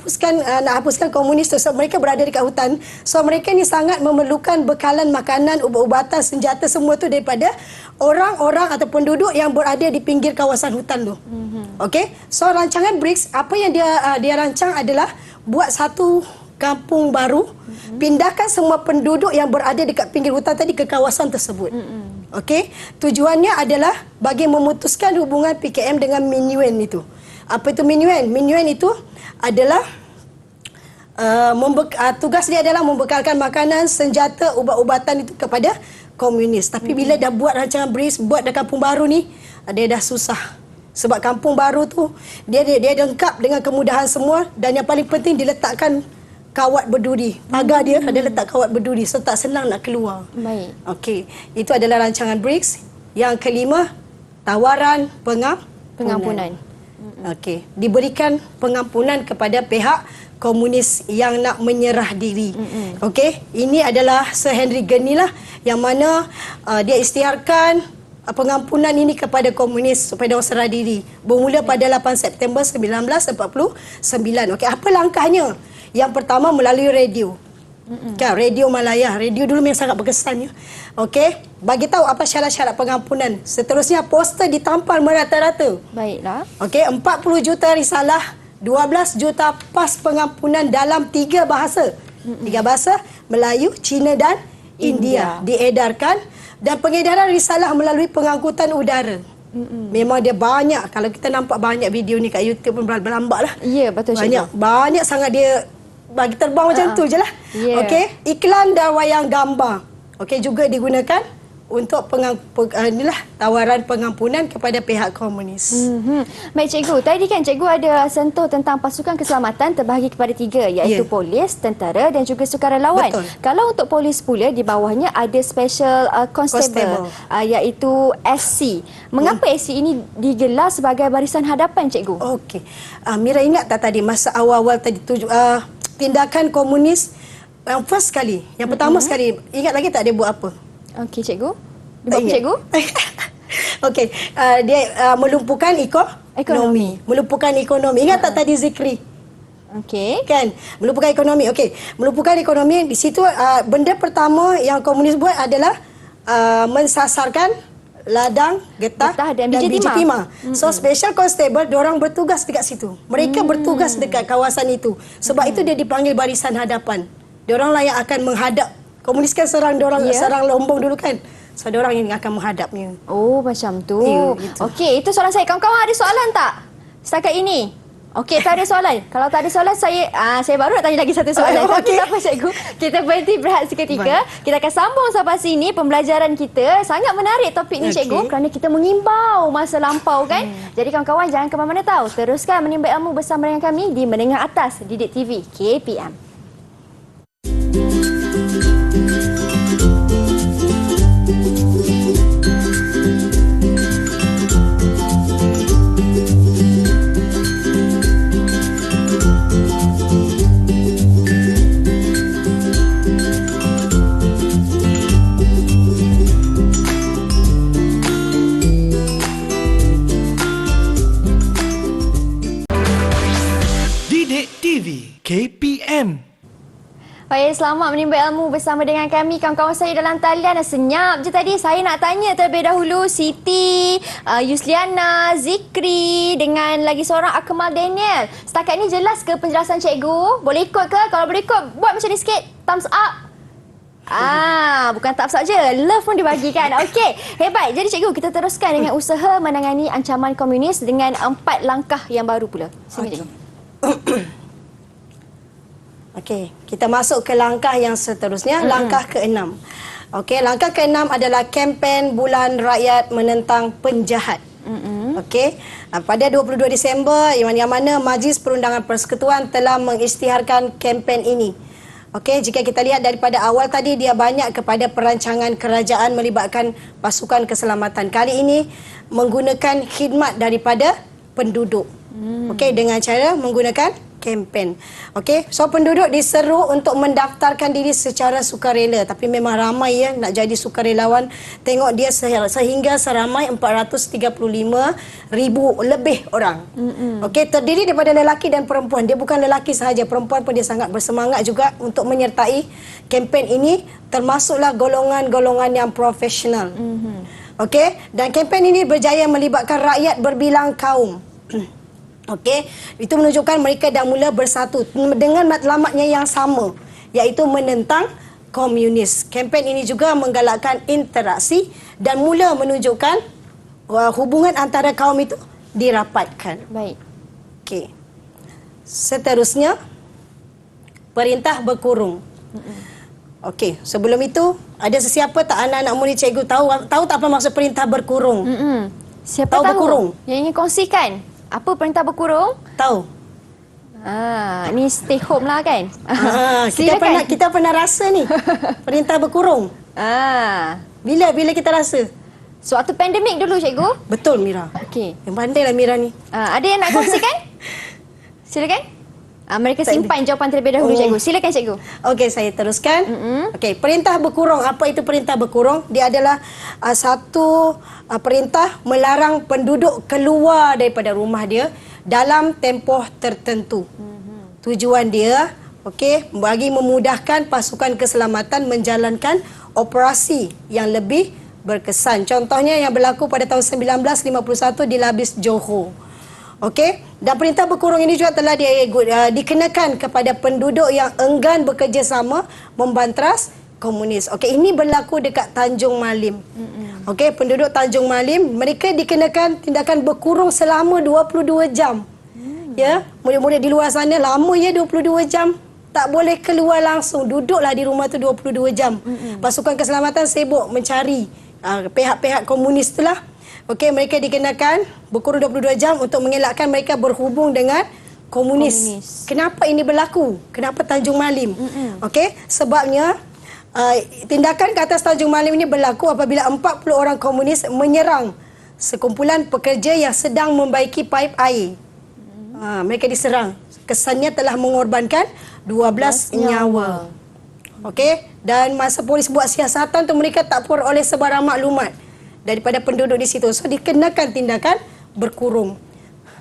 hapuskan komunis tu, so mereka berada dekat hutan. So mereka ni sangat memerlukan bekalan makanan, ubat-ubatan, senjata semua tu daripada orang-orang atau penduduk yang berada di pinggir kawasan hutan tu. Okey, so rancangan BRICS, apa yang dia rancang adalah buat satu kampung baru, pindahkan semua penduduk yang berada dekat pinggir hutan tadi ke kawasan tersebut. Okey, tujuannya adalah bagi memutuskan hubungan PKM dengan Min Yuen itu. Apa itu Min Yuen? Min Yuen itu adalah tugas dia adalah membekalkan makanan, senjata, ubat-ubatan itu kepada komunis. Tapi bila dah buat rancangan BRICS, buat dah kampung baru ni, dia dah susah. Sebab kampung baru tu dia lengkap dengan kemudahan semua, dan yang paling penting diletakkan kawat berduri. Pagar dia ada letak kawat berduri, so tak senang nak keluar.
Baik.
Okey, itu adalah rancangan BRICS. Yang kelima, tawaran pengampunan. Okey, diberikan pengampunan kepada pihak komunis yang nak menyerah diri. Okey, ini adalah Sir Henry Gurney lah, yang mana dia isytiharkan pengampunan ini kepada komunis supaya dia serah diri. Bermula pada 8 September 1949. Okey, apa langkahnya? Yang pertama melalui radio. Kan, Radio Malaya. Radio dulu memang sangat berkesan ya. Okey, bagi tahu apa syarat-syarat pengampunan. Seterusnya poster ditampal merata-rata.
Baiklah.
Okey, 40 juta risalah, 12 juta pas pengampunan dalam 3 bahasa. 3 bahasa, Melayu, Cina dan India diedarkan, dan pengedaran risalah melalui pengangkutan udara. Memang dia banyak. Kalau kita nampak banyak video ni kat YouTube pun berlambak lah.
Ya, betul, cikgu.
Banyak sangat dia bagi terbang macam tu je lah.
Yeah.
Okey, iklan dan wayang gambar. Okey, juga digunakan untuk inilah tawaran pengampunan kepada pihak komunis.
Baik cikgu, tadi kan cikgu ada sentuh tentang pasukan keselamatan terbahagi kepada 3 iaitu polis, tentera dan juga sukarelawan.
Betul.
Kalau untuk polis pula di bawahnya ada special constable, iaitu SC. Mengapa SC ini digelar sebagai barisan hadapan cikgu?
Okey. Mira ingat tak tadi masa awal-awal tadi tindakan komunis yang first sekali, yang pertama sekali, ingat lagi tak dia buat apa?
Okey cikgu. Dibuat apa cikgu?
Okey, dia melumpuhkan ekonomi. Melumpuhkan ekonomi. Ingat tak tadi Zikri?
Okey.
Kan? Melumpuhkan ekonomi. Okey, melumpuhkan ekonomi di situ benda pertama yang komunis buat adalah mensasarkan ladang, getah
dan biji timah.
So special constable diorang bertugas dekat situ. Mereka bertugas dekat kawasan itu. Sebab itu dia dipanggil barisan hadapan. Diorang lah yang akan menghadap. Komunis kan serang serang Lombong dulu kan. So diorang yang akan menghadapnya.
Oh, macam tu.
Ya, gitu.
Okey, itu soalan saya. Kawan-kawan ada soalan tak setakat ini? Okey, tak ada soalan. Kalau tak ada soalan, saya baru nak tanya lagi satu soalan. Tapi tak apa cikgu. Kita berhenti berehat seketika. Kita akan sambung sampai sini pembelajaran kita. Sangat menarik topik ni cikgu kerana kita mengimbau masa lampau kan. Jadi kawan-kawan jangan ke mana-mana tahu. Teruskan menimba ilmu bersama dengan kami di Menengah Atas Didik TV KPM.
Didik TV KPM.
Baik, selamat menimba ilmu bersama dengan kami. Kawan-kawan saya dalam talian senyap je tadi. Saya nak tanya terlebih dahulu Siti, Yusliana, Zikri dengan lagi seorang Akmal Daniel. Setakat ni jelas ke penjelasan cikgu? Boleh ikut ke? Kalau boleh ikut, buat macam ni sikit. Thumbs up. Bukan thumbs up je. Love pun dibagikan. Okey, hebat. Jadi cikgu, kita teruskan dengan usaha menangani ancaman komunis dengan 4 langkah yang baru pula. Sini cikgu.
Okey, kita masuk ke langkah yang seterusnya, langkah ke-6. Okey, langkah ke-6 adalah kempen Bulan Rakyat Menentang Penjahat. Okey, pada 22 Disember yang mana Majlis Perundangan Persekutuan telah mengisytiharkan kempen ini. Okey, jika kita lihat daripada awal tadi dia banyak kepada perancangan kerajaan melibatkan pasukan keselamatan. Kali ini menggunakan khidmat daripada penduduk. Okey, dengan cara menggunakan kempen. Okey, so penduduk diseru untuk mendaftarkan diri secara sukarela, tapi memang ramai ya nak jadi sukarelawan. Tengok dia sehingga seramai 435,000 lebih orang. Okey, terdiri daripada lelaki dan perempuan. Dia bukan lelaki sahaja, perempuan pun dia sangat bersemangat juga untuk menyertai kempen ini, termasuklah golongan-golongan yang profesional. Okey, dan kempen ini berjaya melibatkan rakyat berbilang kaum. Okey, itu menunjukkan mereka dah mula bersatu dengan matlamatnya yang sama, iaitu menentang komunis. Kempen ini juga menggalakkan interaksi dan mula menunjukkan hubungan antara kaum itu dirapatkan.
Baik.
Okey. Seterusnya, perintah berkurung. Okey, sebelum itu ada sesiapa tak anak-anak murid cikgu tahu tak apa maksud perintah berkurung?
Siapa tahu
berkurung?
Yang ingin kongsikan apa perintah berkurung?
Tahu.
Ni stay home lah kan?
Kita pernah rasa ni perintah berkurung. Bila kita rasa?
Suatu pandemik dulu cikgu.
Betul Mira.
Okey.
Yang pandailah Mira ni.
Ada yang nak kongsikan? Silakan. Mereka simpan jawapan terlebih dahulu cikgu. Silakan cikgu.
Okey, saya teruskan. Okey, perintah berkurung. Apa itu perintah berkurung? Dia adalah satu perintah melarang penduduk keluar daripada rumah dia dalam tempoh tertentu. Tujuan dia, okey, bagi memudahkan pasukan keselamatan menjalankan operasi yang lebih berkesan. Contohnya yang berlaku pada tahun 1951 di Labis Johor. Okey, dan perintah berkurung ini juga telah dikenakan kepada penduduk yang enggan bekerjasama membantras komunis. Okey, ini berlaku dekat Tanjung Malim. Okey, penduduk Tanjung Malim, mereka dikenakan tindakan berkurung selama 22 jam. Ya, murid-murid di luar sana lama ya 22 jam. Tak boleh keluar langsung, duduklah di rumah tu 22 jam. Pasukan keselamatan sibuk mencari pihak-pihak komunis itulah. Okey, mereka dikenakan berkurun 22 jam untuk mengelakkan mereka berhubung dengan komunis. Kenapa ini berlaku? Kenapa Tanjung Malim? Okey, sebabnya tindakan ke atas Tanjung Malim ini berlaku apabila 40 orang komunis menyerang sekumpulan pekerja yang sedang membaiki paip air. Mereka diserang. Kesannya telah mengorbankan 12 nyawa. Okey, dan masa polis buat siasatan tu mereka tak peroleh sebarang maklumat daripada penduduk di situ. So dikenakan tindakan berkurung.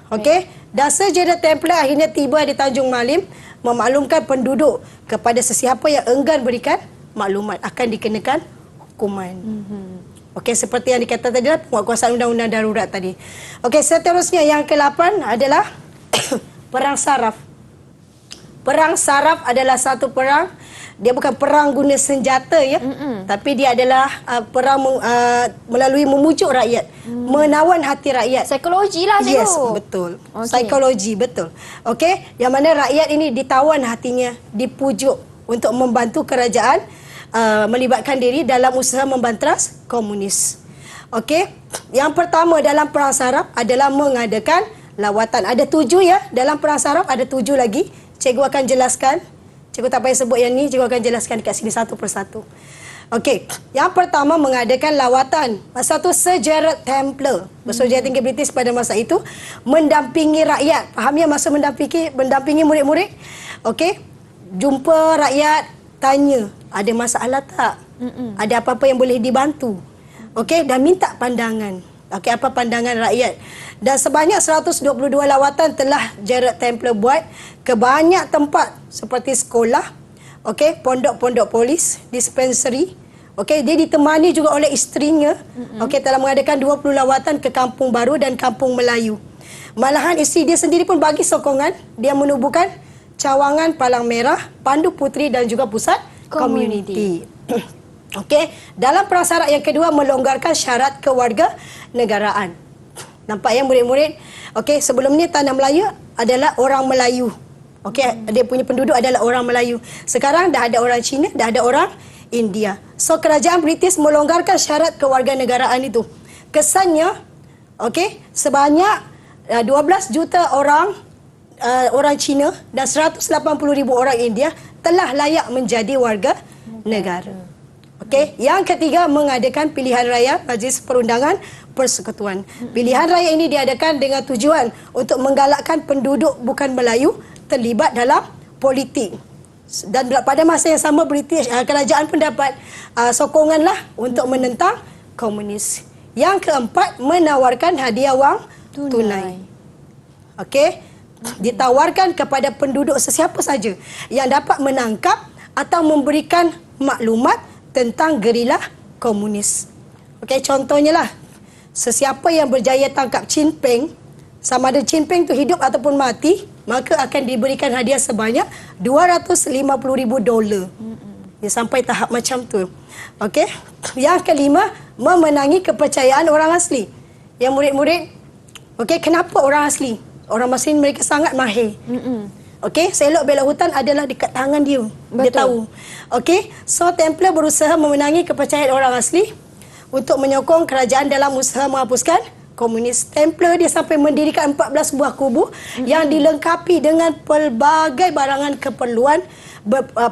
Okey, dan sejerat Templar akhirnya tiba di Tanjung Malim memaklumkan penduduk kepada sesiapa yang enggan berikan maklumat akan dikenakan hukuman. Okey, seperti yang dikatakan tadi lah, penguatkuasaan undang-undang darurat tadi. Okey, seterusnya yang ke-8 adalah perang saraf. Perang saraf adalah satu perang, dia bukan perang guna senjata ya, tapi dia adalah perang melalui memujuk rakyat, menawan hati rakyat.
Psikologi lah, cikgu.
Yes, betul. Psikologi, betul. Okey, yang mana rakyat ini ditawan hatinya, dipujuk untuk membantu kerajaan melibatkan diri dalam usaha membantras komunis. Okey, yang pertama dalam perang saraf adalah mengadakan lawatan. Ada 7 ya, dalam perang saraf ada 7 lagi. Cikgu akan jelaskan. Cikgu tak payah sebut yang ni, cikgu akan jelaskan dekat sini satu persatu. Okey, yang pertama mengadakan lawatan. Masa tu Sir Gerald Templar, bersuruhjaya tinggi British pada masa itu, mendampingi rakyat. Faham ya masa mendampingi murid-murid? Okey, jumpa rakyat, tanya, ada masalah tak? Ada apa-apa yang boleh dibantu? Okey, dan minta pandangan. Okey, apa pandangan rakyat? Dan sebanyak 122 lawatan telah Gerald Templar buat ke banyak tempat seperti sekolah, okey, pondok-pondok polis, dispensary. Okey, dia ditemani juga oleh isterinya. Okey, telah mengadakan 20 lawatan ke Kampung Baru dan Kampung Melayu. Malahan isteri dia sendiri pun bagi sokongan. Dia menubuhkan cawangan Palang Merah, Pandu Puteri dan juga pusat komuniti. Okey, dalam perang saraf yang kedua melonggarkan syarat kewarganegaraan. Nampak ya murid-murid? Okey, sebelum ni tanah Melayu adalah orang Melayu. Okey, dia punya penduduk adalah orang Melayu. Sekarang dah ada orang Cina, dah ada orang India. So kerajaan British melonggarkan syarat kewarganegaraan itu. Kesannya, okey, sebanyak 12 juta orang Cina dan 180,000 orang India telah layak menjadi warga negara. Okey, yang ketiga mengadakan pilihan raya Majlis Perundangan Persekutuan. Pilihan raya ini diadakan dengan tujuan untuk menggalakkan penduduk bukan Melayu terlibat dalam politik. Dan pada masa yang sama kerajaan pun dapat sokonganlah untuk menentang komunis. Yang keempat menawarkan hadiah wang tunai. Okey, ditawarkan kepada penduduk sesiapa saja yang dapat menangkap atau memberikan maklumat tentang gerila komunis. Okey, contohnya lah, sesiapa yang berjaya tangkap Chin Peng, sama ada Chin Peng tu hidup ataupun mati, maka akan diberikan hadiah sebanyak $250,000. Dia sampai tahap macam tu. Okey, yang kelima memenangi kepercayaan orang asli. Yang murid-murid, okey, kenapa orang asli? Orang asli mereka sangat mahir. Okey, selok bela hutan adalah dekat tangan dia. Betul. Dia tahu. Okey, so Templar berusaha memenangi kepercayaan orang asli untuk menyokong kerajaan dalam usaha menghapuskan komunis. Templar dia sampai mendirikan 14 buah kubu yang dilengkapi dengan pelbagai barangan keperluan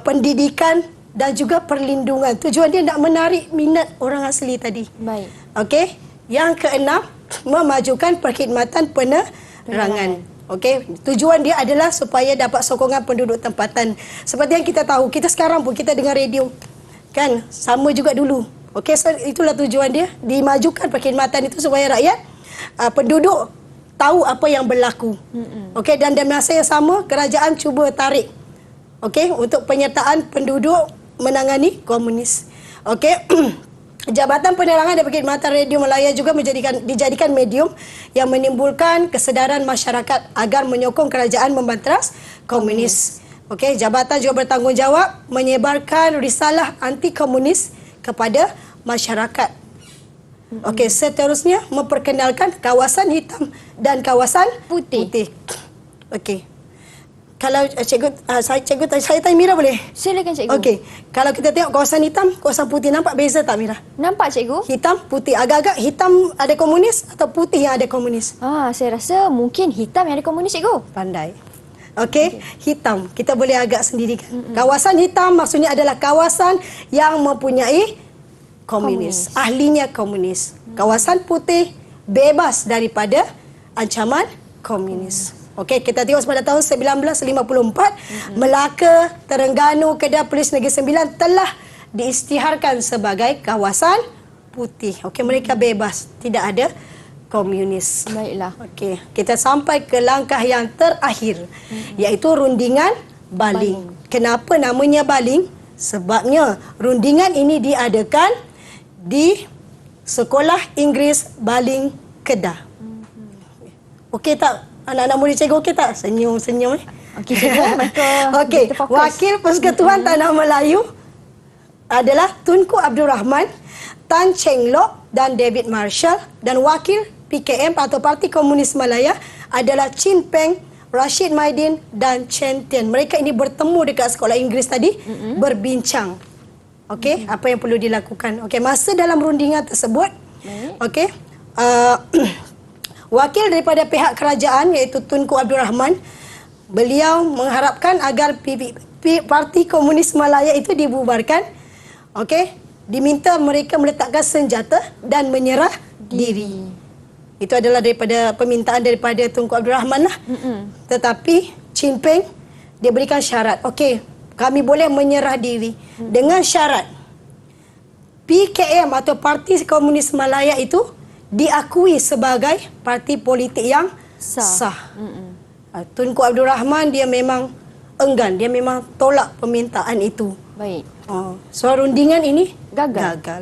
pendidikan dan juga perlindungan. Tujuan dia nak menarik minat orang asli tadi. Baik. Okey, yang keenam memajukan perkhidmatan penerangan. Okey, tujuan dia adalah supaya dapat sokongan penduduk tempatan. Seperti yang kita tahu, kita sekarang pun kita dengar radio. Kan? Sama juga dulu. Okey, so itulah tujuan dia, dimajukan perkhidmatan itu supaya rakyat penduduk tahu apa yang berlaku. Okey, dan dalam masa yang sama kerajaan cuba tarik untuk penyertaan penduduk menangani komunis. Okey. Jabatan Penerangan dan Perkhidmatan Radio Malaya juga dijadikan medium yang menimbulkan kesedaran masyarakat agar menyokong kerajaan membantras komunis. Okey, jabatan juga bertanggungjawab menyebarkan risalah anti-komunis kepada masyarakat. Okey, seterusnya memperkenalkan kawasan hitam dan kawasan putih. Okey. kalau saya tanya Mira boleh?
Silakan cikgu.
Okey, kalau kita tengok kawasan hitam, kawasan putih, nampak beza tak Mira?
Nampak cikgu?
Hitam, putih. Agak-agak hitam ada komunis atau putih yang ada komunis?
Saya rasa mungkin hitam yang ada komunis cikgu.
Pandai. Okey, hitam. Kita boleh agak sendirikan. Kawasan hitam maksudnya adalah kawasan yang mempunyai komunis. Ahlinya komunis. Kawasan putih bebas daripada ancaman komunis. Okey, kita tengok pada tahun 1954, Melaka, Terengganu, Kedah, Polis Negeri Sembilan telah diisytiharkan sebagai kawasan putih. Okey, mereka bebas, tidak ada komunis.
Baiklah.
Okey, kita sampai ke langkah yang terakhir, iaitu rundingan baling. Kenapa namanya baling? Sebabnya rundingan ini diadakan di Sekolah Inggeris Baling Kedah. Okey tak? Anak-anak murid cikgu okey tak? Senyum-senyum.
Okey cikgu, maka
okey,
kita fokus.
Wakil Persekutuan Tanah Melayu adalah Tunku Abdul Rahman, Tan Cheng Lock dan David Marshall, dan wakil PKM atau Parti Komunis Malaya adalah Chin Peng, Rashid Maidin dan Chen Tian. Mereka ini bertemu dekat sekolah Inggeris tadi, berbincang. Okey, apa yang perlu dilakukan. Okey, masa dalam rundingan tersebut, okey, wakil daripada pihak kerajaan iaitu Tunku Abdul Rahman, beliau mengharapkan agar Parti Komunis Malaya itu dibubarkan. Okey, diminta mereka meletakkan senjata dan menyerah diri. Itu adalah daripada permintaan daripada Tunku Abdul Rahman lah. Tetapi Chin Peng dia berikan syarat. Okey, kami boleh menyerah diri dengan syarat PKM atau Parti Komunis Malaya itu diakui sebagai parti politik yang sah. Tunku Abdul Rahman dia memang enggan, dia memang tolak permintaan itu.
Baik.
So rundingan ini
Gagal.
gagal.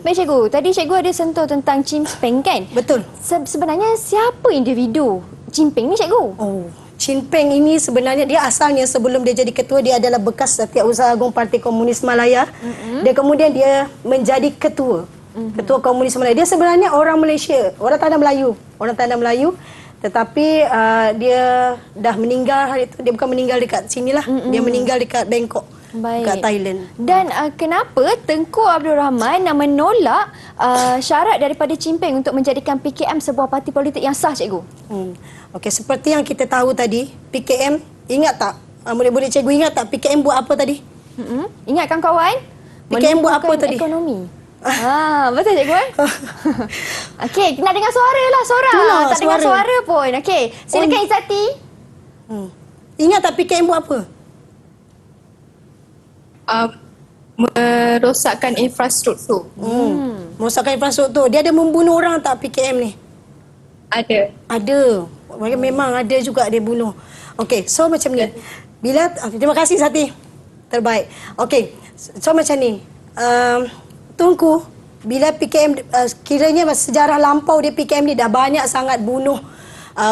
Baik cikgu, tadi cikgu ada sentuh tentang Chin Peng kan?
Betul.
Sebenarnya siapa individu Chin Peng ni cikgu?
Chin Peng ini sebenarnya dia asalnya sebelum dia jadi ketua, dia adalah bekas Setiausaha Agung Parti Komunis Malaya. Dan kemudian dia menjadi ketua. Ketua Komunis Malaya. Dia sebenarnya orang Malaysia, orang tanah Melayu. Tetapi dia dah meninggal hari itu. Dia bukan meninggal dekat sinilah. Dia meninggal dekat Bangkok.
Baik.
Dekat Thailand.
Dan kenapa Tengku Abdul Rahman menolak syarat daripada Chin Peng untuk menjadikan PKM sebuah parti politik yang sah cikgu?
Okey, seperti yang kita tahu tadi, PKM, ingat tak? Murid-murid cikgu ingat tak PKM buat apa tadi?
Ingat kawan-kawan?
PKM buat apa
Menumbuhkan
tadi?
ekonomi. Betul cikgu Okey, nak dengar suara lah,
Itulah,
tak dengar suara pun. Okey, silakan Izzati.
Ingat tak PKM buat apa?
Merosakkan infrastruktur.
Merosakkan infrastruktur. Dia ada membunuh orang tak PKM ni?
Ada.
Ada. Memang ada juga dia bunuh. Okey, so macam ni. Terima kasih Sati. Terbaik. Okey, so macam ni. Tunku, bila PKM, kiranya sejarah lampau dia PKM ni dah banyak sangat bunuh.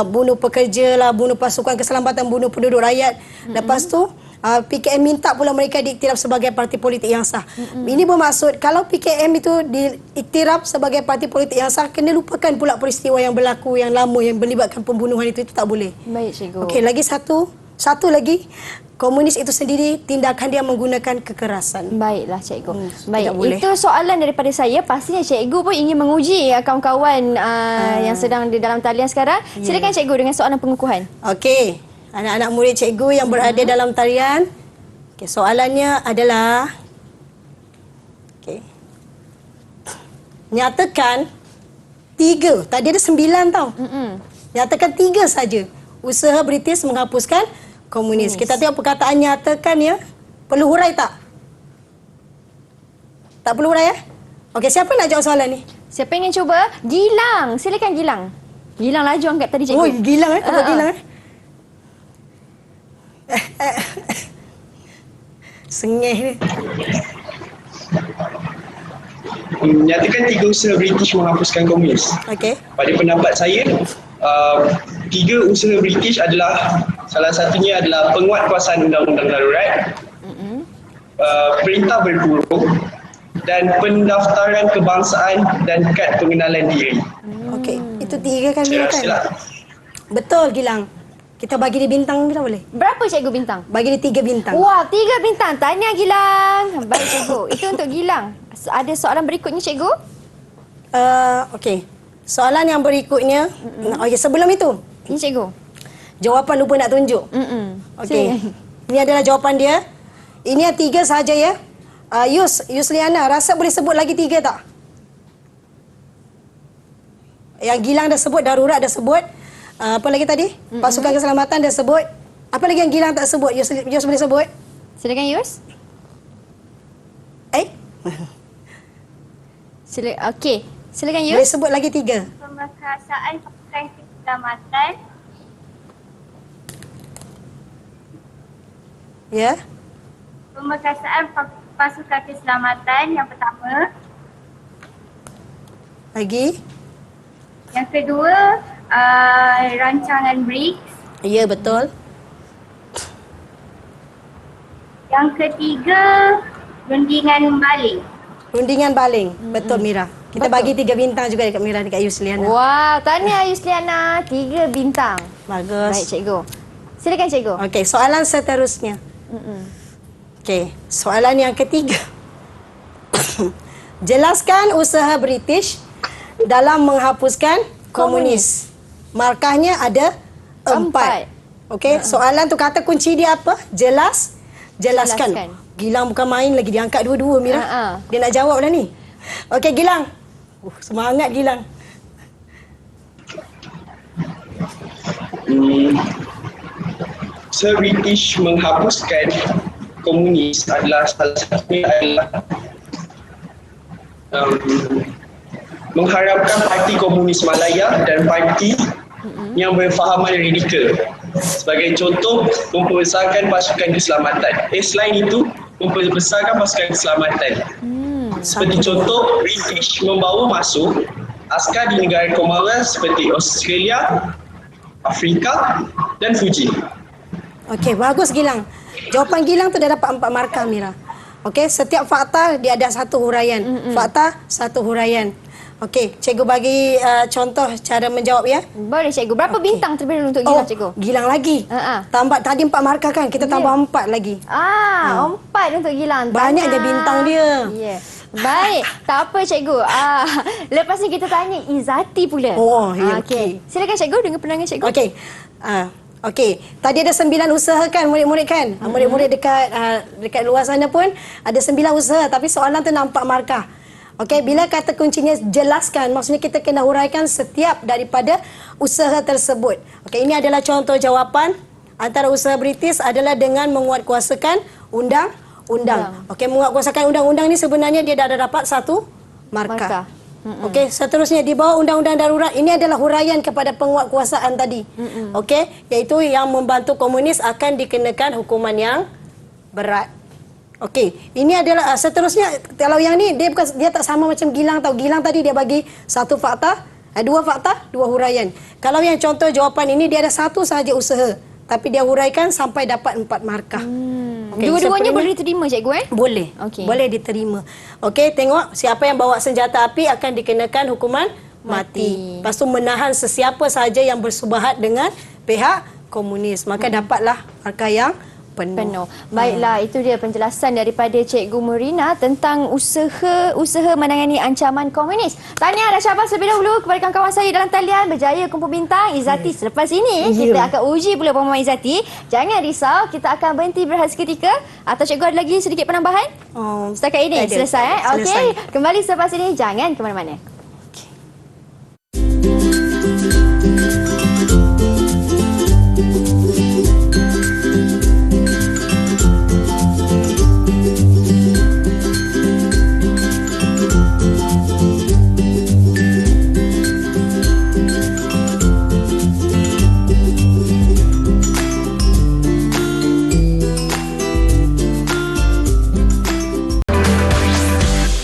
Bunuh pekerja lah, bunuh pasukan keselamatan, bunuh penduduk rakyat. Lepas tu, PKM minta pula mereka diiktiraf sebagai parti politik yang sah. Ini bermaksud kalau PKM itu diiktiraf sebagai parti politik yang sah, kena lupakan pula peristiwa yang berlaku yang lama yang melibatkan pembunuhan itu tak boleh.
Baik cikgu.
Okey, lagi satu lagi, komunis itu sendiri tindakan dia menggunakan kekerasan.
Baiklah cikgu. Baik,
tidak boleh.
itu soalan daripada saya. Pastinya cikgu pun ingin menguji kawan-kawan yang sedang di dalam talian sekarang. Silakan cikgu dengan soalan pengukuhan.
Okey, anak-anak murid cikgu yang berada dalam talian. Okey, soalannya adalah nyatakan 3. Tadi ada 9 tau. Nyatakan 3 saja. Usaha British menghapuskan komunis. Kita tengok perkataan nyatakan ya. Perlu hurai tak? Tak perlu hurai ya? Okey, siapa nak jawab soalan ni?
Siapa ingin cuba? Gilang. Silakan Gilang. Gilang laju angkat tadi cikgu.
Oh, Gilang Apa Gilang Sengih ni.
Menyatakan 3 usaha British menghapuskan komunis.
Okey.
Pada pendapat saya, 3 usaha British adalah, salah satunya adalah penguatkuasaan undang-undang darurat, perintah berkurung dan pendaftaran kebangsaan dan kad pengenalan diri.
Okey, itu 3 kan
Saya
Gilang
rasa
kan?
lah.
Betul Gilang. Kita bagi dia bintang Mira boleh?
Berapa cikgu bintang?
Bagi dia 3 bintang.
Wah, 3 bintang. Tahniah Gilang. Baik cikgu. Itu untuk Gilang. Ada soalan berikutnya cikgu?
Okey. Soalan yang berikutnya. Okey, sebelum itu.
Ini cikgu.
Jawapan lupa nak tunjuk. Okey. Ini adalah jawapan dia. Ini yang 3 sahaja ya. Yusliana, rasa boleh sebut lagi 3 tak? Yang Gilang dah sebut, darurat dah sebut. Apa lagi tadi? Pasukan keselamatan dah sebut. Apa lagi yang Gilang tak sebut? Yus boleh sebut?
Silakan Yus. Okey. Silakan
Boleh
Yus.
sebut lagi 3.
Pemerkasaan pasukan keselamatan.
Ya.
Pemerkasaan pasukan keselamatan yang pertama.
Lagi.
Yang kedua, rancangan BRICS.
Ya, betul.
Yang ketiga, rundingan baling.
Rundingan baling. Betul Mira. Kita
Betul.
bagi 3 bintang juga dekat Mira, dekat Yusliana.
Wah, tahniah Yusliana. 3 bintang.
Bagus.
Baik cikgu. Silakan cikgu.
Okey, soalan seterusnya. Okey, soalan yang ketiga. Jelaskan usaha British dalam menghapuskan komunis. Markahnya ada 4. Okey, soalan tu kata kunci dia apa? Jelaskan.
Jelaskan.
Gilang bukan main lagi, dia angkat dua-dua Mira. Dia nak jawab dah ni. Okey, Gilang. Semangat Gilang.
Sir British menghapuskan komunis adalah salah satunya adalah mengharapkan Parti Komunis Malaya dan parti yang berfahaman radikal. Sebagai contoh, membesarkan pasukan keselamatan. Selain itu, membesarkan pasukan keselamatan. Seperti contoh, British membawa masuk askar di negara Commonwealth seperti Australia, Afrika dan Fuji.
Okey, bagus Gilang. Jawapan Gilang tu dah dapat 4 markah Mira. Okey, setiap fakta dia ada satu huraian. Fakta, satu huraian. Okey, cikgu bagi contoh cara menjawab ya.
Boleh cikgu. Berapa bintang terlebih dahulu untuk Gilang cikgu?
Gilang lagi. Tambah tadi 4 markah kan, kita tambah 4 lagi.
4 untuk Gilang.
Banyak je bintang dia.
Ya. Baik, tak apa cikgu. Lepas ni kita tanya Izati pula.
Oh, ya,
okey. Silakan cikgu dengan penangan cikgu.
Okey. Okey, tadi ada 9 usaha kan murid-murid kan? Murid-murid dekat luar sana pun ada 9 usaha tapi soalan tu nampak markah. Okey, bila kata kuncinya jelaskan, maksudnya kita kena huraikan setiap daripada usaha tersebut. Okey, ini adalah contoh jawapan. Antara usaha British adalah dengan menguatkuasakan undang-undang. Okey, menguatkuasakan undang-undang ni sebenarnya dia dah ada dapat 1 markah. Okey, seterusnya di bawah undang-undang darurat ini adalah huraian kepada penguatkuasaan tadi. Okey, iaitu yang membantu komunis akan dikenakan hukuman yang berat. Okey, ini adalah seterusnya kalau yang ni dia tak sama macam Gilang tau. Gilang tadi dia bagi 1 fakta, 2 fakta, 2 huraian. Kalau yang contoh jawapan ini dia ada 1 sahaja usaha tapi dia huraikan sampai dapat 4 markah. Okay,
Dua-duanya boleh diterima cikgu
Boleh.
Okey.
Boleh diterima. Okey, tengok siapa yang bawa senjata api akan dikenakan hukuman mati. Lepas tu menahan sesiapa sahaja yang bersubahat dengan pihak komunis. Maka dapatlah markah yang penuh.
Baiklah, itu dia penjelasan daripada Cikgu Murina tentang usaha menangani ancaman komunis. Tahniah dan syabas lebih dahulu kepada kawan-kawan saya dalam talian berjaya kumpul bintang. Izati, selepas ini kita akan uji pula pemahaman Izati. Jangan risau, kita akan berhenti berehat seketika. Atau cikgu ada lagi sedikit penambahan? Setakat ini selesai. Okey, kembali selepas ini, jangan ke mana-mana.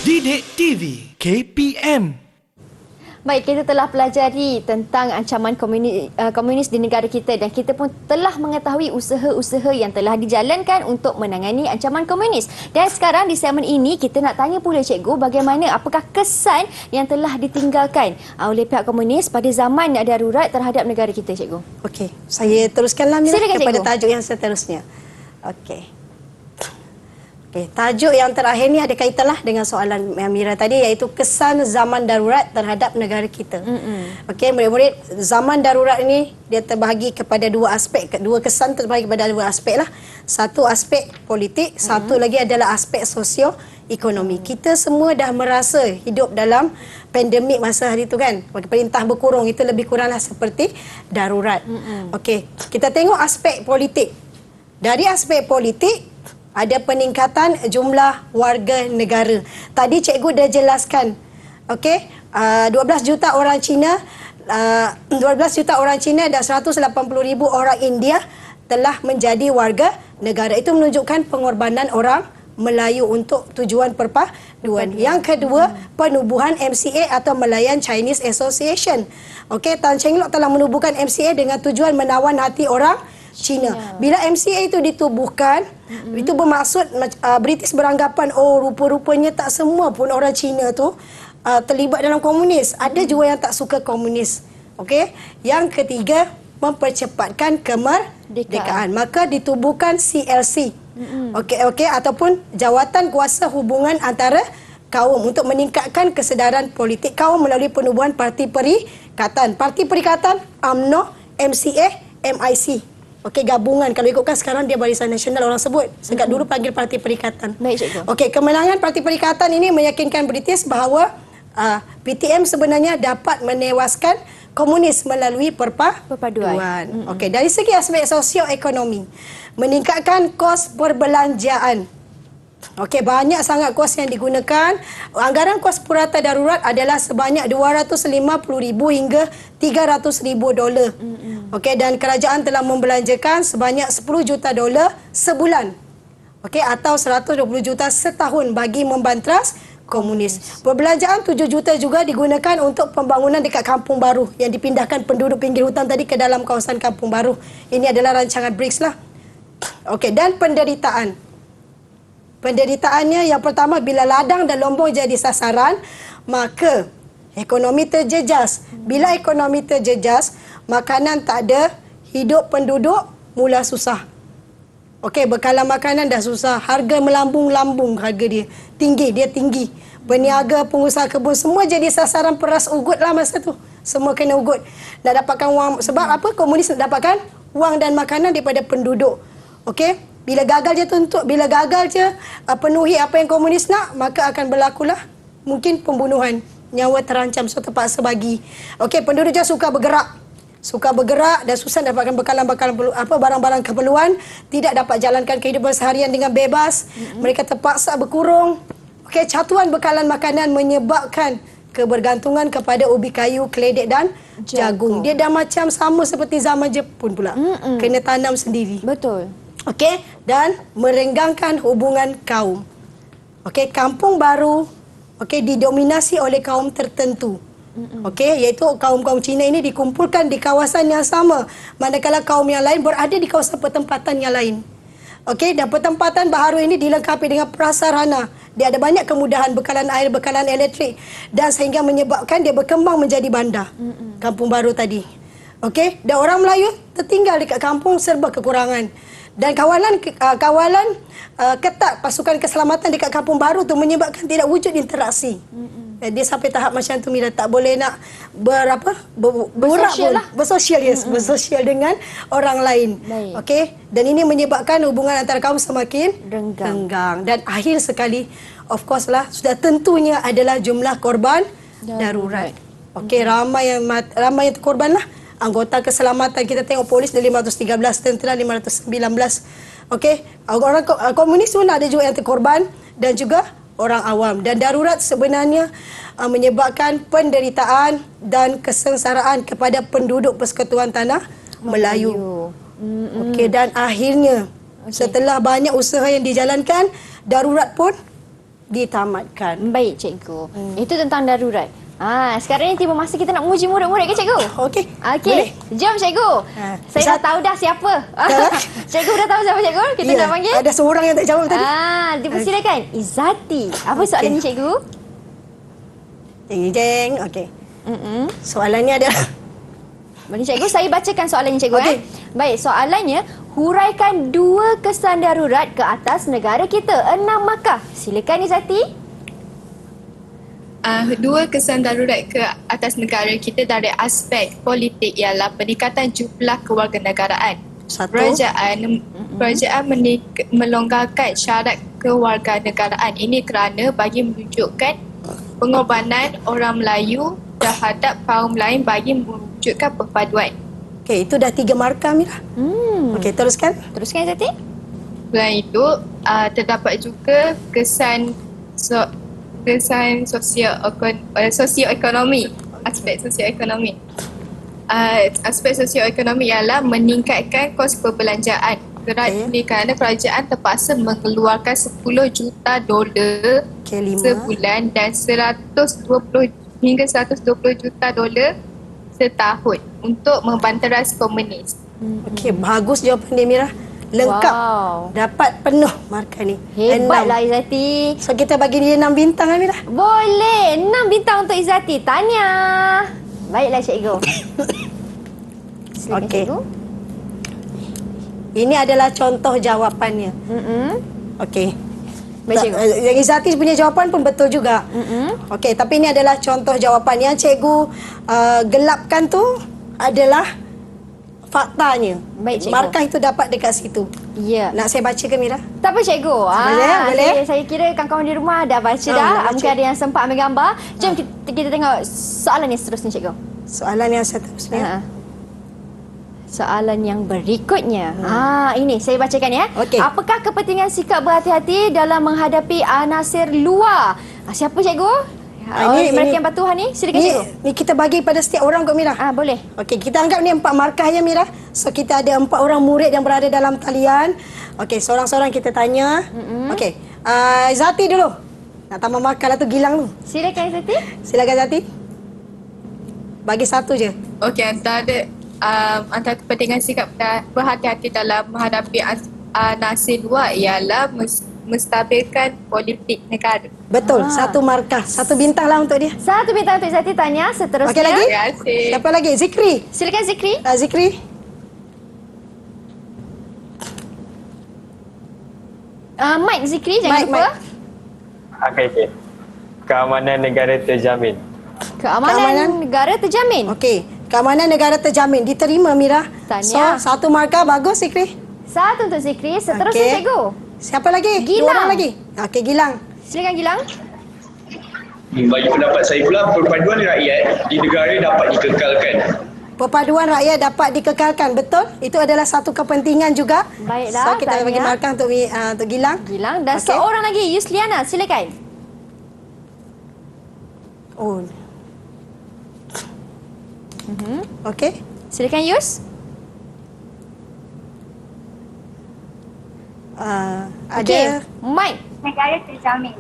Didik TV KPM.
Baik, kita telah pelajari tentang ancaman komunis di negara kita dan kita pun telah mengetahui usaha-usaha yang telah dijalankan untuk menangani ancaman komunis. Dan sekarang di segmen ini kita nak tanya pula cikgu bagaimana apakah kesan yang telah ditinggalkan oleh pihak komunis pada zaman darurat terhadap negara kita, cikgu.
Okey, saya teruskanlah Mira
Silakan,
kepada
cikgu.
tajuk yang seterusnya. Okey. Okey, tajuk yang terakhir ni ada kaitanlah dengan soalan Mira tadi, iaitu kesan zaman darurat terhadap negara kita. Okey, murid-murid, zaman darurat ini dia terbahagi kepada dua aspek, dua kesan terbahagi kepada dua aspek lah. Satu aspek politik, satu lagi adalah aspek sosio-ekonomi. Kita semua dah merasa hidup dalam pandemik masa hari itu kan. Perintah berkurung itu lebih kuranglah seperti darurat. Okey, kita tengok aspek politik. Dari aspek politik, ada peningkatan jumlah warga negara. Tadi cikgu dah jelaskan. Okey, 12 juta orang Cina, 12 juta orang Cina dan 180,000 orang India telah menjadi warga negara. Itu menunjukkan pengorbanan orang Melayu untuk tujuan perpaduan. Yang kedua, penubuhan MCA atau Malayan Chinese Association. Okey, Tan Cheng Lock telah menubuhkan MCA dengan tujuan menawan hati orang Cina. Bila MCA itu ditubuhkan, itu bermaksud British beranggapan, oh rupa-rupanya tak semua pun orang Cina tu terlibat dalam komunis. Ada juga yang tak suka komunis. Okey. Yang ketiga, mempercepatkan kemerdekaan. Maka ditubuhkan CLC. Okey, ataupun Jawatan Kuasa Hubungan Antara Kaum untuk meningkatkan kesedaran politik kaum melalui penubuhan parti perikatan. Parti perikatan UMNO, MCA, MIC. Okey, gabungan. Kalau ikutkan sekarang dia Barisan Nasional orang sebut. Sejak dulu panggil Parti Perikatan.
Baik, cikgu.
Okey, kemenangan Parti Perikatan ini meyakinkan British bahawa PTM sebenarnya dapat menewaskan komunis melalui perpaduan. Okey, dari segi aspek sosioekonomi, meningkatkan kos perbelanjaan. Okey, banyak sangat kos yang digunakan. Anggaran kos purata darurat adalah sebanyak 250,000 hingga 300,000 dolar. Okey, dan kerajaan telah membelanjakan sebanyak 10 juta dolar sebulan. Okey, atau 120 juta setahun bagi membantras komunis. Perbelanjaan 7 juta juga digunakan untuk pembangunan dekat Kampung Baru yang dipindahkan penduduk pinggir hutan tadi ke dalam kawasan Kampung Baru. Ini adalah rancangan BRICS lah. Okey, dan penderitaan. Penderitaannya yang pertama, bila ladang dan lombong jadi sasaran, maka ekonomi terjejas. Bila ekonomi terjejas, makanan tak ada, hidup penduduk mula susah. Okey, bekalan makanan dah susah, harga melambung-lambung, harga dia tinggi. Peniaga, pengusaha kebun semua jadi sasaran peras ugut lah masa tu. Semua kena ugut. Nak dapatkan wang, sebab apa? Komunis nak dapatkan wang dan makanan daripada penduduk. Okey, bila gagal je penuhi apa yang komunis nak, maka akan berlakulah mungkin pembunuhan, nyawa terancam, so terpaksa bagi. Okey, penduduk je suka bergerak dan susah dapatkan bekalan-bekalan barang-barang keperluan, tidak dapat jalankan kehidupan seharian dengan bebas. Mereka terpaksa berkurung. Okey, catuan bekalan makanan menyebabkan kebergantungan kepada ubi kayu, keledek dan jagung. Dia dah macam sama seperti zaman Jepun pula. Kena tanam sendiri.
Betul.
Okey, dan merenggangkan hubungan kaum. Okey, Kampung Baru didominasi oleh kaum tertentu. Okey, iaitu kaum-kaum Cina ini dikumpulkan di kawasan yang sama, manakala kaum yang lain berada di kawasan pertempatan yang lain. Okey, dan pertempatan baharu ini dilengkapi dengan prasarana. Dia ada banyak kemudahan, bekalan air, bekalan elektrik, dan sehingga menyebabkan dia berkembang menjadi bandar. Kampung Baru tadi. Okey, dan orang Melayu tertinggal dekat kampung serba kekurangan. Dan kawalan ketat pasukan keselamatan dekat Kampung Baru tu menyebabkan tidak wujud interaksi. Dia sampai tahap macam tu, Mira, tak boleh nak bersosial dengan orang lain. Okey, dan ini menyebabkan hubungan antara kaum semakin renggang. Dan akhir sekali, of course lah, sudah tentunya adalah jumlah korban darurat. Okey, ramai yang terkorban lah. Anggota keselamatan, kita tengok polis ada 513, tentera 519. Okey, orang komunis pun ada juga yang terkorban dan juga orang awam. Dan darurat sebenarnya menyebabkan penderitaan dan kesengsaraan kepada penduduk Persekutuan Tanah Melayu. Okey, dan akhirnya setelah banyak usaha yang dijalankan, darurat pun ditamatkan.
Baik, cikgu. Itu tentang darurat. Sekarang ni tiba masa kita nak menguji murid-murid ke cikgu?
Okey.
Okey. Jom cikgu. Saya dah tahu dah siapa. Cikgu dah tahu siapa cikgu? Kita nak panggil.
Ada seorang yang tak jawab tadi.
Dipersilakan. Izzati. Apa soalannya cikgu?
Jeng. Okey. Soalannya adalah
Boleh cikgu, saya bacakan soalannya cikgu.
Okey.
Baik, soalannya, huraikan 2 kesan darurat ke atas negara kita. 6 markah. Silakan Izzati.
2 kesan darurat ke atas negara kita dari aspek politik ialah peningkatan jumlah kewarganegaraan.
Satu.
Kerajaan melonggarkan syarat kewarganegaraan ini kerana bagi menunjukkan pengorbanan orang Melayu terhadap kaum lain bagi mewujudkan perpaduan.
Okey, itu dah 3 markah Mira. Okey, teruskan.
Teruskan Izzati.
Selain itu, terdapat juga kesan sosioekonomi, aspek sosioekonomi. Aspek sosioekonomi ialah meningkatkan kos perbelanjaan kerana kerajaan terpaksa mengeluarkan $10 juta sebulan dan 120 hingga $120 juta setahun untuk membanteras komunis.
Okey, bagus jawapan dia Mira. Lengkap.
Wow.
Dapat penuh markah ni.
Hebatlah Izzati.
So kita bagi dia 6 bintang Mira.
Boleh. 6 bintang untuk Izzati. Tahniah. Baiklah cikgu. Silakan
Okey.
cikgu.
Ini adalah contoh jawapannya. Okey.
Baik cikgu.
Yang Izzati punya jawapan pun betul juga. Okey, tapi ini adalah contoh jawapan. Yang cikgu gelapkan tu adalah faktanya.
Baik, cikgu.
Markah itu dapat dekat situ.
Ya.
Nak saya baca ke Mira?
Tak apa cikgu.
Boleh?
Saya kira kawan-kawan di rumah dah baca dah.
dah baca.
Mungkin ada yang sempat ambil gambar. Jom kita tengok soalan yang seterusnya cikgu.
Soalan yang seterusnya.
Soalan yang berikutnya. Ini saya bacakan ya.
Okey.
Apakah kepentingan sikap berhati-hati dalam menghadapi anasir luar? Siapa cikgu? Mereka yang patuhan ni. Silakan cikgu.
Ni kita bagi pada setiap orang kot Mira.
Boleh.
Okey, kita anggap ni 4 markah ya Mira. So kita ada 4 orang murid yang berada dalam talian. Okey, seorang-seorang kita tanya. Okey, Zati dulu. Nak tambah markah lah tu Gilang tu.
Silakan Izzati.
Silakan Zati. Bagi 1 je.
Okey, antara kepentingan sikap berhati-hati dalam menghadapi anasir luar ialah menstabilkan politik negara.
Betul, 1 markah. 1 bintang lah untuk dia.
1 bintang untuk Izzati. Tanya seterusnya.
Okey lagi?
Terima kasih.
Siapa lagi? Zikri.
Silakan Zikri.
Zikri.
Mike Zikri, jangan
Mike,
lupa.
Okey. Keamanan negara terjamin.
Keamanan negara terjamin.
Okey, keamanan negara terjamin. Diterima Mira.
Tahniah.
So, 1 markah bagus Zikri.
1 untuk Zikri. Seterusnya
Okey.
cikgu.
Siapa lagi?
Gilang.
2 orang lagi. Okey, Gilang.
Silakan Gilang.
Bagi pendapat saya pula, perpaduan rakyat di negara dapat dikekalkan.
Perpaduan rakyat dapat dikekalkan. Betul? Itu adalah satu kepentingan juga.
Baiklah,
So, kita
tahniah.
bagi markah untuk Gilang.
Gilang dan
Okey.
seorang lagi Yusliana. Silakan.
Oh. Okey.
Silakan Yus.
Ada
Mike.
Negara terjamin.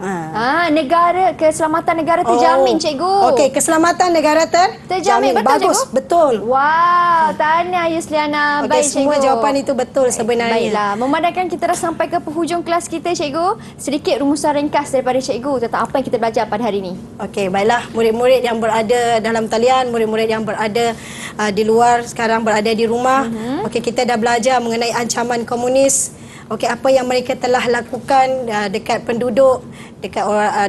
Negara keselamatan negara terjamin cikgu.
Okey, keselamatan negara
Terjamin. Betul,
Bagus,
cikgu?
betul.
Wow, tahniah Yusliana.
Okey,
Baik
semua
cikgu.
jawapan itu betul sebenarnya.
Baiklah, memandangkan kita dah sampai ke penghujung kelas kita cikgu, sedikit rumusan ringkas daripada cikgu tentang apa yang kita belajar pada hari ini.
Okey, baiklah murid-murid yang berada dalam talian, murid-murid yang berada di luar sekarang berada di rumah. Okey, kita dah belajar mengenai ancaman komunis. Okey, apa yang mereka telah lakukan dekat penduduk,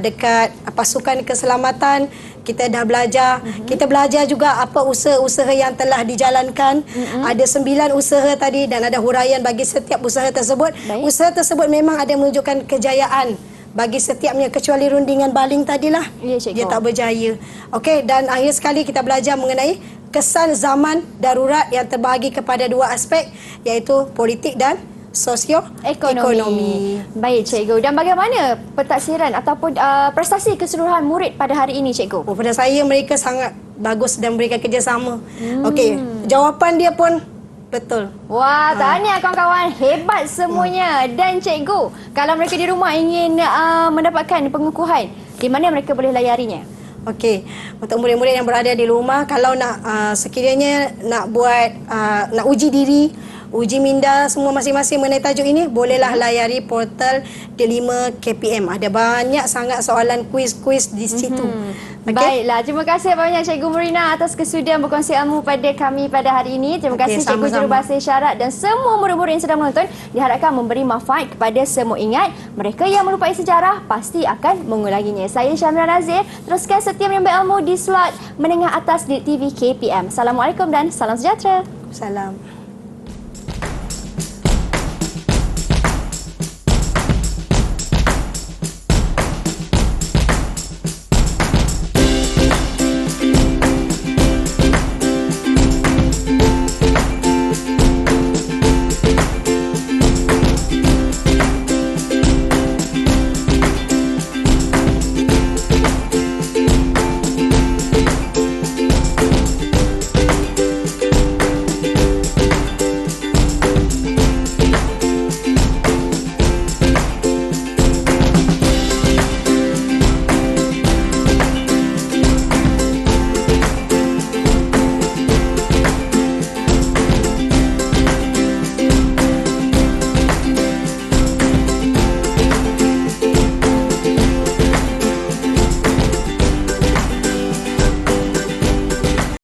dekat pasukan keselamatan. Kita dah belajar. Kita belajar juga apa usaha-usaha yang telah dijalankan. Ada 9 usaha tadi dan ada huraian bagi setiap usaha tersebut.
Baik.
Usaha tersebut memang ada menunjukkan kejayaan bagi setiapnya, kecuali rundingan baling tadilah.
Ya, cikgu.
Dia tak berjaya. Okey, dan akhir sekali kita belajar mengenai kesan zaman darurat yang terbahagi kepada 2 aspek, iaitu politik dan sosioekonomi.
Baik cikgu. Dan bagaimana pentaksiran ataupun prestasi keseluruhan murid pada hari ini cikgu?
Oh, pada saya mereka sangat bagus dan mereka kerjasama. Okey, jawapan dia pun betul.
Wah, tahniah kawan-kawan. Hebat semuanya. Dan cikgu, kalau mereka di rumah ingin mendapatkan pengukuhan, di mana mereka boleh layarinya?
Okey, untuk murid-murid yang berada di rumah, kalau nak sekiranya nak buat nak uji diri, uji minda semua masing-masing mengenai tajuk ini, bolehlah layari portal D5 KPM. Ada banyak sangat soalan kuis-kuis di situ.
Baiklah, terima kasih banyak Cikgu Murina atas kesudian berkongsi ilmu pada kami pada hari ini. Terima kasih Cikgu Jurubahasa Isyarat dan semua murid-murid yang sedang menonton. Diharapkan memberi manfaat kepada semua. Ingat, mereka yang melupai sejarah pasti akan mengulanginya. Saya Syamila Nazir, teruskan setia menimba ilmu di slot menengah atas di TV KPM. Assalamualaikum dan salam sejahtera.
Salam.